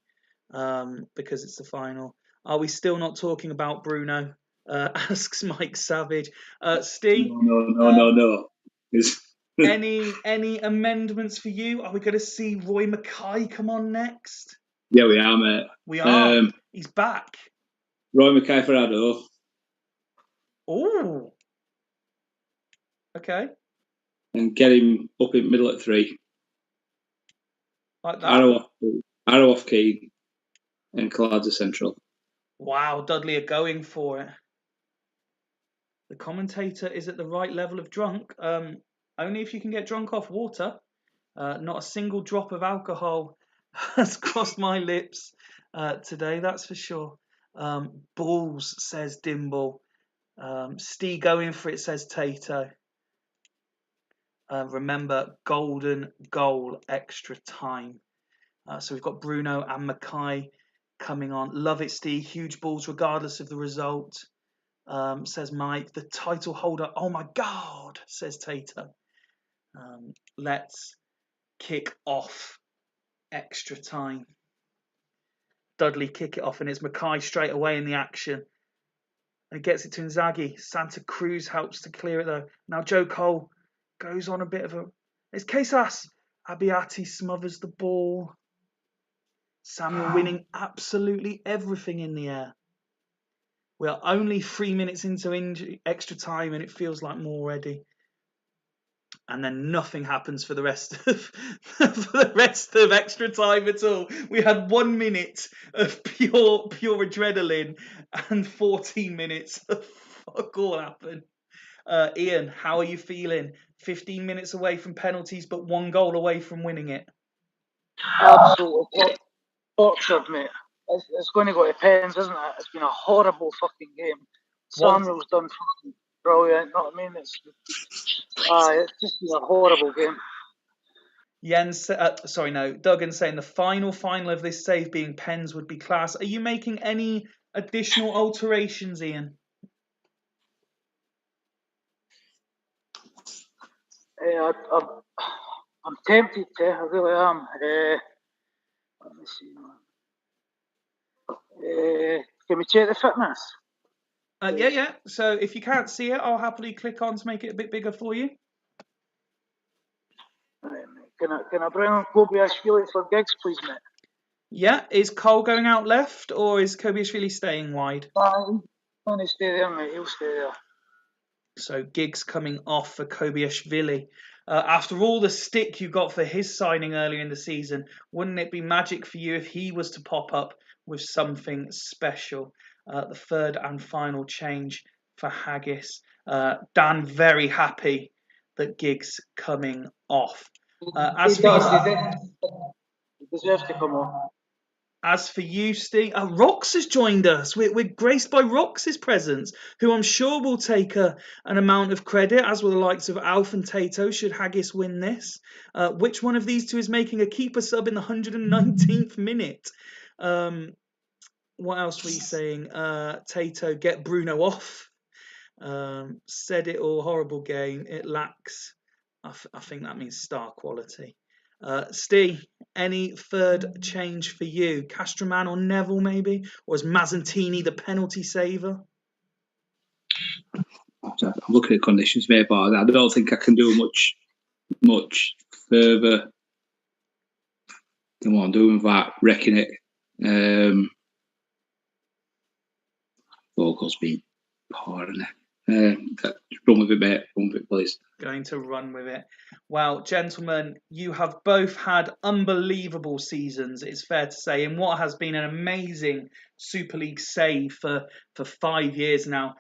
because it's the final. Are we still not talking about Bruno? Asks Mike Savage. Steve? No. Any amendments for you? Are we going to see Roy Mackay come on next? Yeah, we are, mate. We are. He's back. Roy Mackay for Addo. Oh. Okay. And get him up in middle at 3. Like that. Arrow off Keane and Cladza central. Wow, Dudley are going for it. The commentator is at the right level of drunk. Only if you can get drunk off water. Not a single drop of alcohol has crossed my lips today, that's for sure. Balls, says Dimble. Steve going for it, says Tato. Remember, golden goal extra time. So we've got Bruno and Mackay coming on. Love it, Steve. Huge balls regardless of the result, says Mike. The title holder, oh my God, says Tato. Let's kick off extra time. Dudley kick it off, and it's Mackay straight away in the action. And he gets it to Inzaghi. Santa Cruz helps to clear it though. Now Joe Cole goes on a bit of a... It's Casas. Abiati smothers the ball. Samuel winning absolutely everything in the air. We are only 3 minutes into extra time, and it feels like more already. And then nothing happens for the rest of extra time at all. We had 1 minute of pure adrenaline, and 14 minutes of fuck all happened. Ian, how are you feeling? 15 minutes away from penalties, but 1 goal away from winning it. Absolutely tortured, mate. It's going to go to pens, isn't it? It's been a horrible fucking game. Samuel's done fucking brilliant. You know what I mean? It's just been a horrible game. Duggan saying the final of this save being pens would be class. Are you making any additional alterations, Ian? I'm tempted to. I really am. Let me see. Can we check the fitness? Yeah. So if you can't see it, I'll happily click on to make it a bit bigger for you. Can I bring on Kobiashvili for Giggs, please, mate? Yeah. Is Cole going out left, or is Kobiashvili staying wide? He'll stay there, mate. He'll stay there. So Giggs coming off for Kobiashvili. After all the stick you got for his signing earlier in the season, wouldn't it be magic for you if he was to pop up with something special? The third and final change for Haggis. Dan very happy that Giggs coming off. He deserves to come off. As for you, Steve, Rox has joined us. We're graced by Rox's presence, who I'm sure will take an amount of credit, as will the likes of Alf and Tato, should Haggis win this. Which one of these two is making a keeper sub in the 119th minute? What else were you saying? Tato, get Bruno off. Said it all, horrible game. It lacks, I think that means star quality. Steve, any third change for you? Castroman or Neville, maybe? Or is Mazzantini the penalty saver? I'm looking at conditions, mate, but I don't think I can do much further than what I'm doing without wrecking it. Vocals being poor, isn't it? Run with it, mate. Run with it, please. Going to run with it. Well, gentlemen, you have both had unbelievable seasons, it's fair to say, in what has been an amazing Super League save for 5 years now.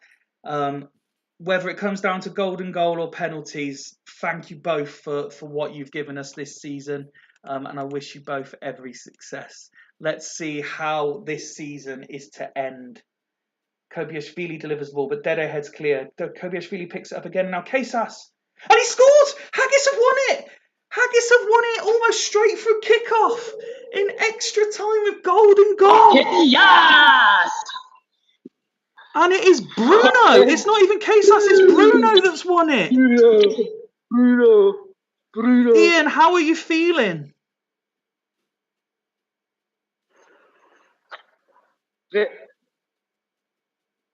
Whether it comes down to golden goal or penalties, thank you both for what you've given us this season, and I wish you both every success. Let's see how this season is to end. Kobiashvili delivers the ball, but Dede heads clear. Kobiashvili picks it up again. Now Kesas. And he scores! Haggis have won it! Haggis have won it almost straight through kickoff in extra time with golden goal. Yes! And it is Bruno. It's not even Kesas, it's Bruno that's won it. Bruno. Ian, how are you feeling?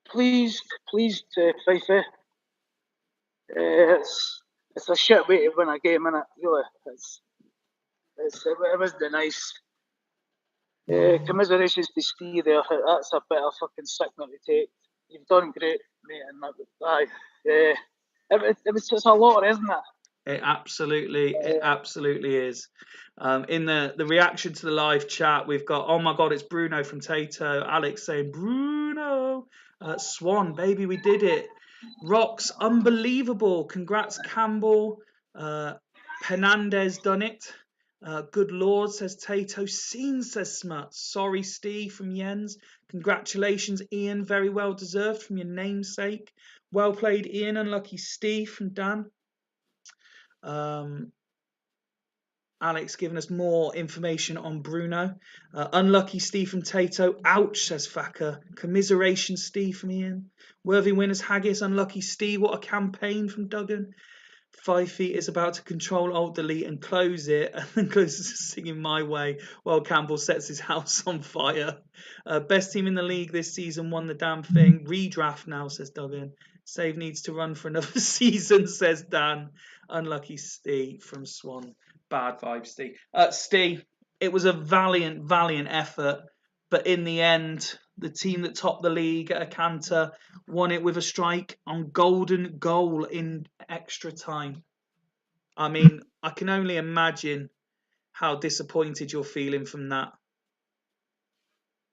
Pleased, Fife. It's a shit way to win a game, innit? Really, it was the nice. Commiserations to Steve there. That's a bit of fucking sickness to take. You've done great, mate, and it's a lot, isn't it? It absolutely is. In the reaction to the live chat, we've got, oh my God, it's Bruno from Tato. Alex saying, Bruno. Swan, baby, we did it. Rox, unbelievable. Congrats, Campbell. Penandez done it. Good Lord, says Tato. Scene, says Smut. Sorry, Steve from Jens. Congratulations, Ian. Very well deserved from your namesake. Well played, Ian. Unlucky, Steve from Dan. Alex giving us more information on Bruno. Unlucky Steve from Tato. Ouch, says Facker. Commiseration Steve from Ian. Worthy winners Haggis. Unlucky Steve. What a campaign from Duggan. 5 feet is about to control Alt Delete and close it, and then closes to Singing My Way while Campbell sets his house on fire. Best team in the league this season won the damn thing. Redraft now, says Duggan. Save needs to run for another season, says Dan. Unlucky Steve from Swan. Bad vibes, Steve. Steve, it was a valiant effort, but in the end, the team that topped the league at a canter won it with a strike on golden goal in extra time. I mean, I can only imagine how disappointed you're feeling from that.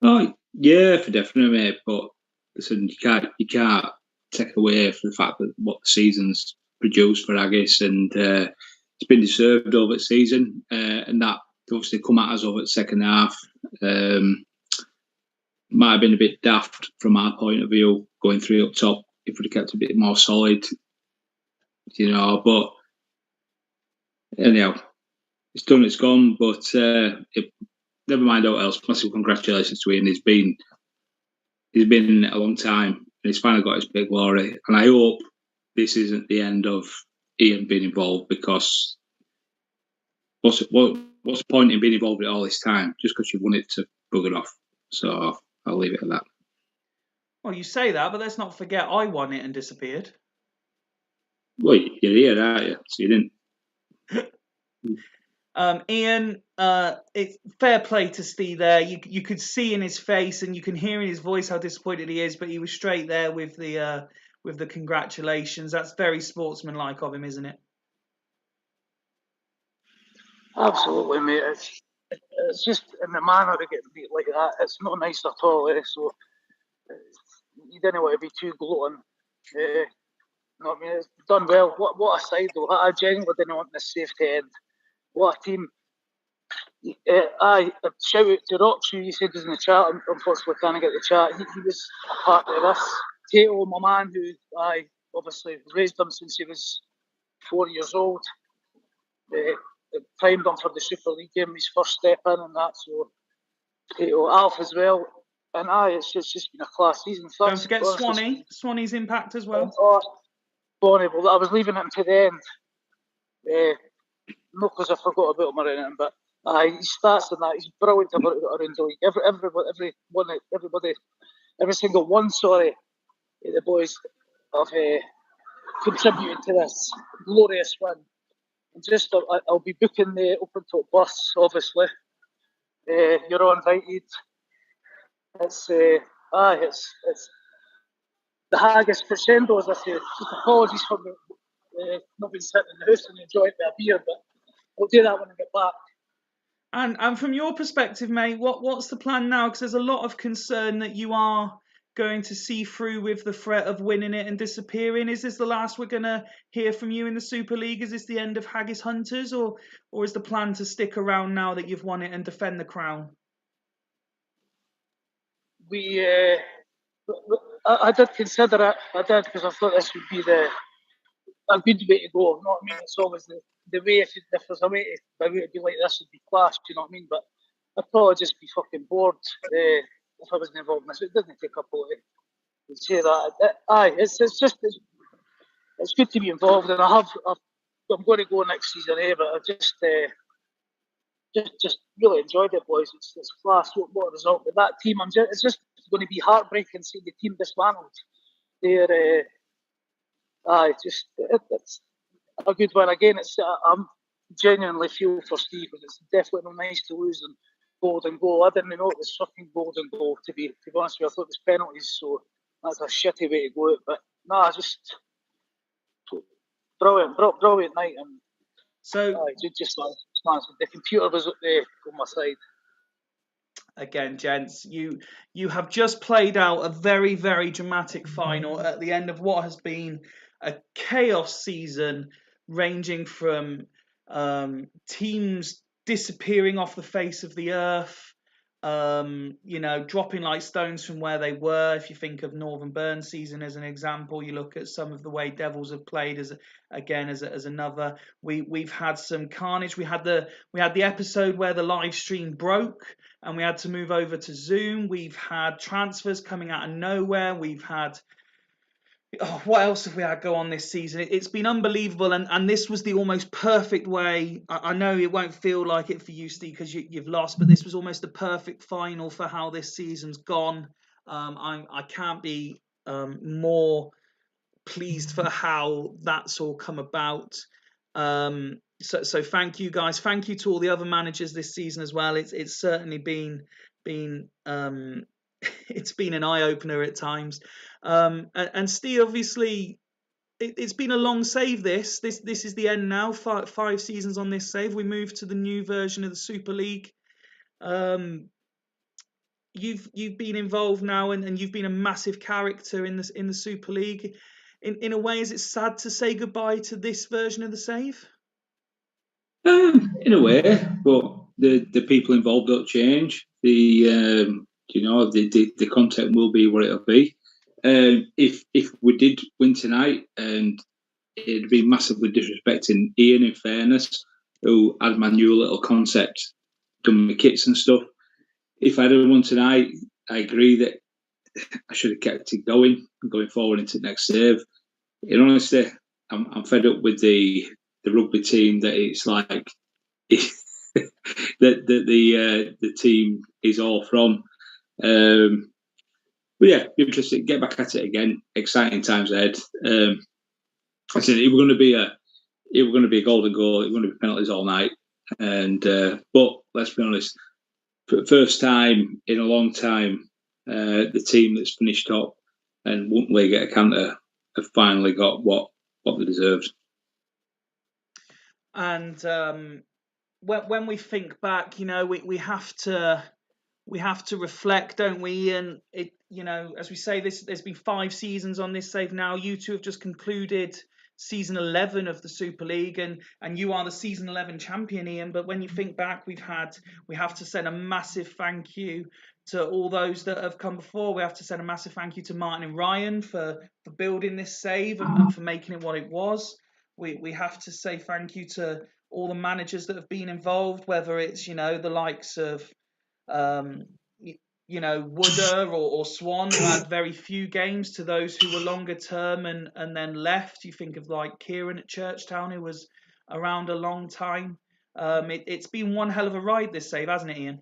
Oh yeah, for definite, mate. But listen, you can't take away from the fact that what the season's produced for Haggis, and it's been deserved over the season, and that obviously come at us over the second half. Might have been a bit daft from our point of view, going through up top if we'd kept a bit more solid, but anyhow, it's done, it's gone, but never mind what else. Massive congratulations to Ian. He's been in it a long time, and he's finally got his big glory, and I hope this isn't the end of Ian being involved, because what's the point in being involved in all this time just because you've won it to bugger off? So I'll leave it at that. Well, you say that, but let's not forget I won it and disappeared. Well, you're here, aren't you? So you didn't. Ian, it's fair play to Steve there. You could see in his face and you can hear in his voice how disappointed he is, but he was straight there with the congratulations. That's very sportsmanlike of him, isn't it? Absolutely, mate. It's just in the manner of getting beat like that. It's not nice at all. So you didn't want to be too gloating. No, I mean, it's done well. What a side though. I genuinely didn't want this safe to end. What a team. Aye, a shout out to Rox, who you said was in the chat. Unfortunately, can't get the chat. He was a part of this. Tato, my man, who I obviously raised him since he was 4 years old. Primed him for the Super League game, his first step in and that. So Tato, Alf as well. And it's just been a class season. Don't forget Swanee. Swanee's impact as well. Bonnie, well, I was leaving it until the end. Not because I forgot about him or anything, but he starts in that. He's brilliant around the league. Every single one, the boys have contributed to this glorious win. And just, I'll be booking the open top bus, obviously. You're all invited. It's the haggis crescendo, as I say. Just apologies for not being sitting in the house and enjoying a beer, but I'll do that when I get back. And from your perspective, mate, what's the plan now? Because there's a lot of concern that you are going to see through with the threat of winning it and disappearing. Is this the last we're going to hear from you in the Super League? Is this the end of Haggis Hunters, or is the plan to stick around now that you've won it and defend the crown? I did consider it. I did, because I thought this would be a good way to go. You know what I mean? It's always the way, if there's a way to be like this, would be class. Do you know what I mean? But I'd probably just be fucking bored if I wasn't involved in this. It doesn't take up all to say that. It's good to be involved, and I'm going to go next season, but I just really enjoyed it, boys. It's class. What a result! But that team, it's just going to be heartbreaking seeing the team dismantled. They're it's a good one. Again, I'm genuinely feel for Steve, because it's definitely not nice to lose in golden goal. I didn't know it was fucking golden goal, to be honest with you. I thought it was penalties, so that's a shitty way to go. But just brilliant night. And so just nice. The computer was up there on my side. Again, gents, you have just played out a very, very dramatic final at the end of what has been a chaos season, ranging from teams disappearing off the face of the earth, dropping like stones from where they were. If you think of Northern Burn season as an example, you look at some of the way Devils have played as another. We've had some carnage. We had the episode where the live stream broke and we had to move over to Zoom. We've had transfers coming out of nowhere. We've had what else have we had go on this season? It's been unbelievable, and this was the almost perfect way. I know it won't feel like it for you, Steve, because you've lost, but this was almost the perfect final for how this season's gone. I can't be more pleased for how that's all come about. So thank you, guys. Thank you to all the other managers this season as well. It's certainly been it's been an eye opener at times. And Steve, obviously, it's been a long save. This is the end now. Five seasons on this save. We move to the new version of the Super League. You've been involved now, and you've been a massive character in the Super League. In a way, is it sad to say goodbye to this version of the save? In a way, but the people involved don't change. The content will be what it'll be. If we did win tonight, and it'd be massively disrespecting Ian, in fairness, who had my new little concept, done my kits and stuff. If I had won tonight, I agree that I should have kept it going forward into the next save. In honesty, I'm fed up with the rugby team that it's like that the team is all from. But yeah, interesting. Get back at it again. Exciting times ahead. I said it were going to be a golden goal. It were going to be penalties all night. And but let's be honest, for the first time in a long time, the team that's finished top and won't really get a canter have finally got what they deserved. And when we think back, we have to reflect, don't we? And it, as we say, there's been 5 seasons on this save now. You two have just concluded season 11 of the Super League, and you are the season 11 champion, Ian. But when you think back, we have to send a massive thank you to all those that have come before. We have to send a massive thank you to Martin and Ryan for building this save and for making it what it was. We have to say thank you to all the managers that have been involved, whether it's, you know, the likes of you know, Wooder or Swan, who had very few games, to those who were longer term and then left. You think of like Kieran at Churchtown, who was around a long time. It's been one hell of a ride, this save, hasn't it, Ian?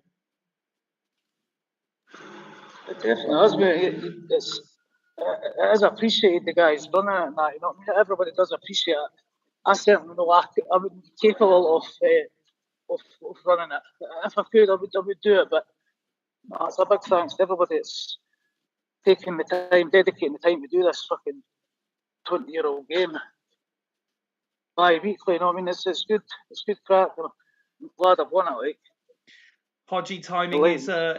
It definitely has, mate. It is appreciated, the guys running it and that. You know, everybody does appreciate it. I certainly know I would be capable of running it. If I could, I would do it. But no, it's a big thanks to everybody that's taking the time, dedicating the time to do this fucking 20-year-old game bi-weekly. You know what I mean? It's good. It's good crack. I'm glad I've won it. Like, Hodgie timing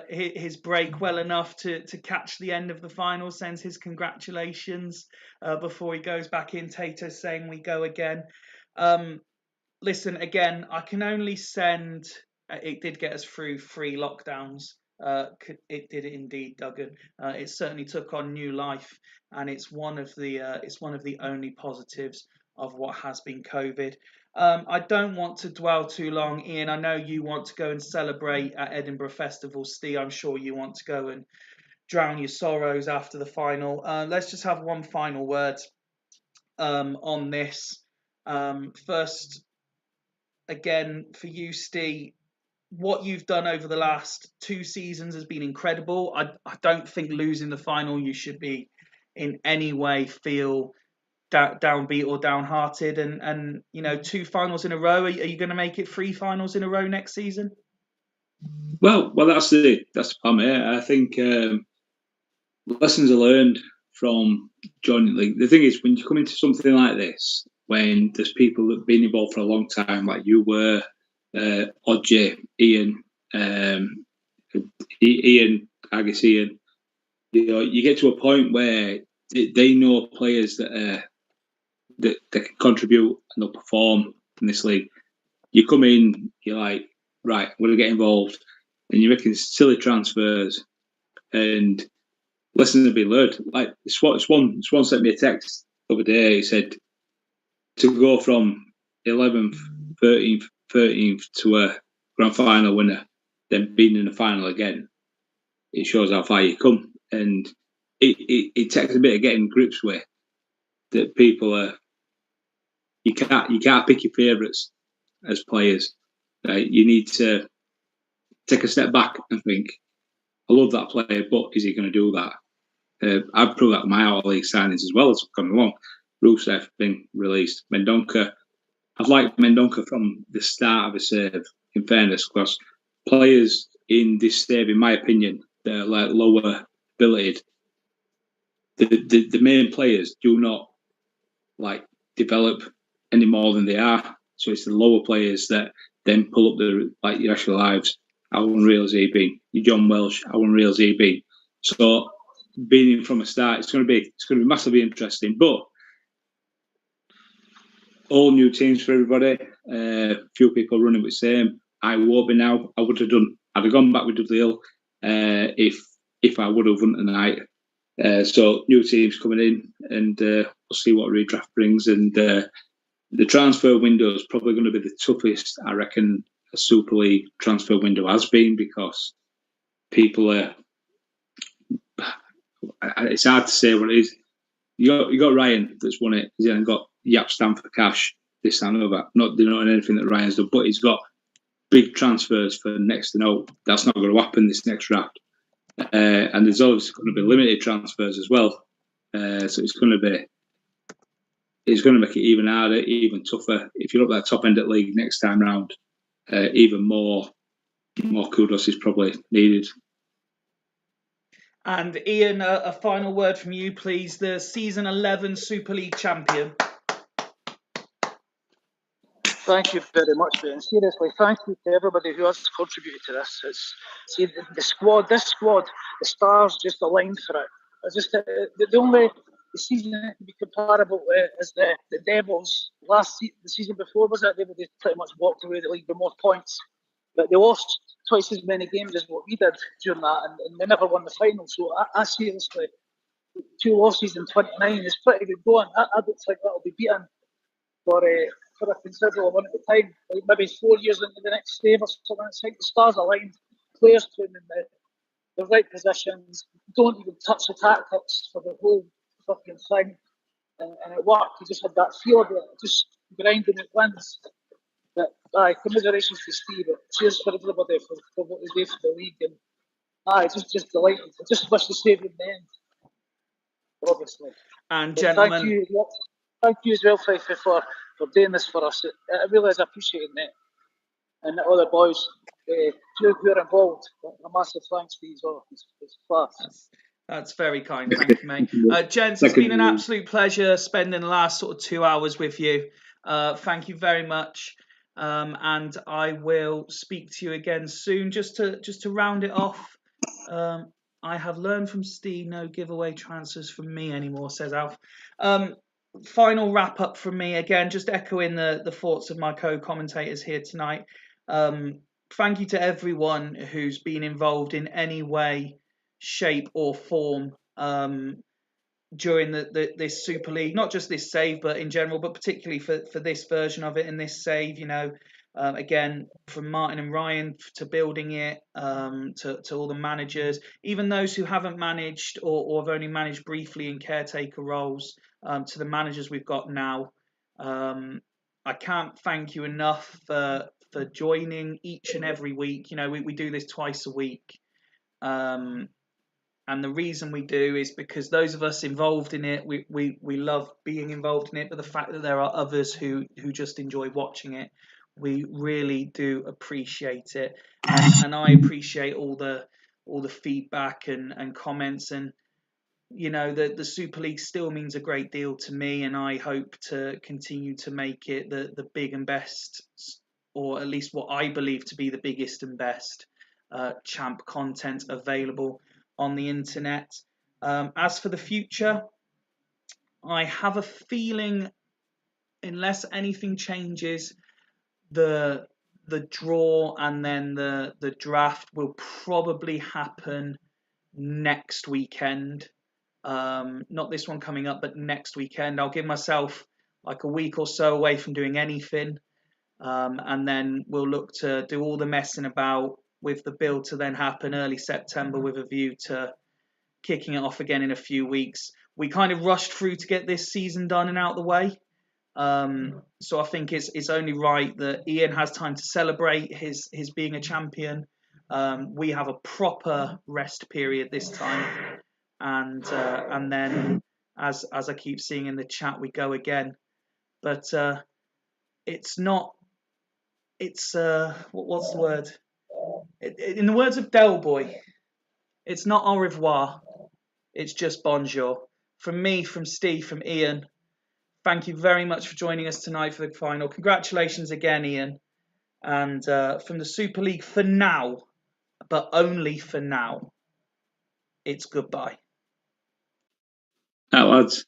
his break well enough to catch the end of the final, sends his congratulations before he goes back in. Tato saying we go again. Listen, again, I can only send... It did get us through 3 lockdowns. It did indeed, Duggan. It certainly took on new life, and it's one of the only positives of what has been COVID. I don't want to dwell too long, Ian. I know you want to go and celebrate at Edinburgh Festival. Steve, I'm sure you want to go and drown your sorrows after the final. Let's just have one final word on this. First, again, for you, Steve, what you've done over the last 2 seasons has been incredible. I don't think losing the final, you should be in any way feel downbeat or downhearted. And you know, 2 finals in a row. Are you going to make it 3 finals in a row next season? Well, that's the plan, mate. I think lessons are learned from joining the league. The thing is, when you come into something like this, when there's people that have been involved for a long time, like you were, Odgie, Ian, I guess Ian, you know, you get to a point where they know players that can contribute and they'll perform in this league. You come in, you're like, right, I'm going to get involved, and you're making silly transfers, and lessons have been learned. Like Swan sent me a text the other day. He said to go from 11th, 13th to a grand final winner, then being in the final again, it shows how far you come. And it takes a bit of getting grips with that. People are, you can't pick your favourites as players. Right? You need to take a step back and think, I love that player, but is he going to do that? I've proved that with my Our League signings as well as coming along. Rusev being released. Mendonca. I've liked Mendonca from the start of a save, in fairness, because players in this save, in my opinion, they're like lower ability. The main players do not like develop any more than they are. So it's the lower players that then pull up the like your actual lives. Alan Reels EB, your John Welsh, Alan Reels EB. So being in from a start, it's going to be massively interesting. But all new teams for everybody. Few people running with same. I won't be now. I'd have gone back with Dudley Hill if I would have won tonight. So new teams coming in, and we'll see what redraft brings. And the transfer window is probably going to be the toughest, I reckon, a Super League transfer window has been, because people are. It's hard to say what it is. You got Ryan that's won it. He's then got Yap Stanford Cash this time over. Not doing anything that Ryan's done, but he's got big transfers for next to no. That's not going to happen this next draft. And there's always going to be limited transfers as well. So it's going to make it even harder, even tougher. If you look at that top end of the league next time round, even more kudos is probably needed. And Ian, a final word from you, please. The season 11 Super League champion. thank you very much, mate. And seriously, thank you to everybody who has contributed to this. This squad, the stars just aligned for it. It's just the only the season to be comparable as the Devils the season before, was it? They pretty much walked away the league with more points, but they lost twice as many games as what we did during that, and they never won the final. So I seriously, 2 losses in 29 is pretty good going. I don't think that'll be beaten for a considerable amount of time. Like maybe 4 years into the next stave or something. It's like the stars aligned, players playing in the right positions, don't even touch the tactics for the whole fucking thing. And it worked. You just had that feel of it, just grinding it wins. But commiserations to Steve. Cheers for everybody for what they do for the league. And just delighted. I just wish to save in the end, obviously. And but gentlemen, thank you as well, Fife, for doing this for us. It really is appreciating it. And the other boys, who are involved, a massive thanks to these all. It's class. That's very kind. Thank you, mate. Gents, it's been an absolute pleasure spending the last sort of 2 hours with you. Thank you very much. And I will speak to you again soon. Just to round it off, I have learned from Steve, no giveaway transfers from me anymore, says Alf. Final wrap up from me again, just echoing the thoughts of my co-commentators here tonight. Thank you to everyone who's been involved in any way, shape or form during this Super League, not just this save, but in general, but particularly for this version of it and this save. Again, from Martin and Ryan to building it, to all the managers, even those who haven't managed or have only managed briefly in caretaker roles, to the managers we've got now. I can't thank you enough for joining each and every week. We do this twice a week. And the reason we do is because those of us involved in it, we love being involved in it. But the fact that there are others who just enjoy watching it, we really do appreciate it. And I appreciate all the feedback and comments. And the Super League still means a great deal to me, and I hope to continue to make it the big and best, or at least what I believe to be the biggest and best champ content available on the internet. As for the future, I have a feeling, unless anything changes, the draw and then the draft will probably happen next weekend. Not this one coming up, but next weekend. I'll give myself like a week or so away from doing anything, and then we'll look to do all the messing about with the build to then happen early September, with a view to kicking it off again in a few weeks. We kind of rushed through to get this season done and out of the way. So I think it's only right that Ian has time to celebrate his being a champion. We have a proper rest period this time, and then as I keep seeing in the chat, we go again. But it's not. It's what's the word? In the words of Del Boy, it's not au revoir. It's just bonjour. From me, from Steve, from Ian. Thank you very much for joining us tonight for the final. Congratulations again, Ian. And from the Super League, for now, but only for now, it's goodbye. That lads.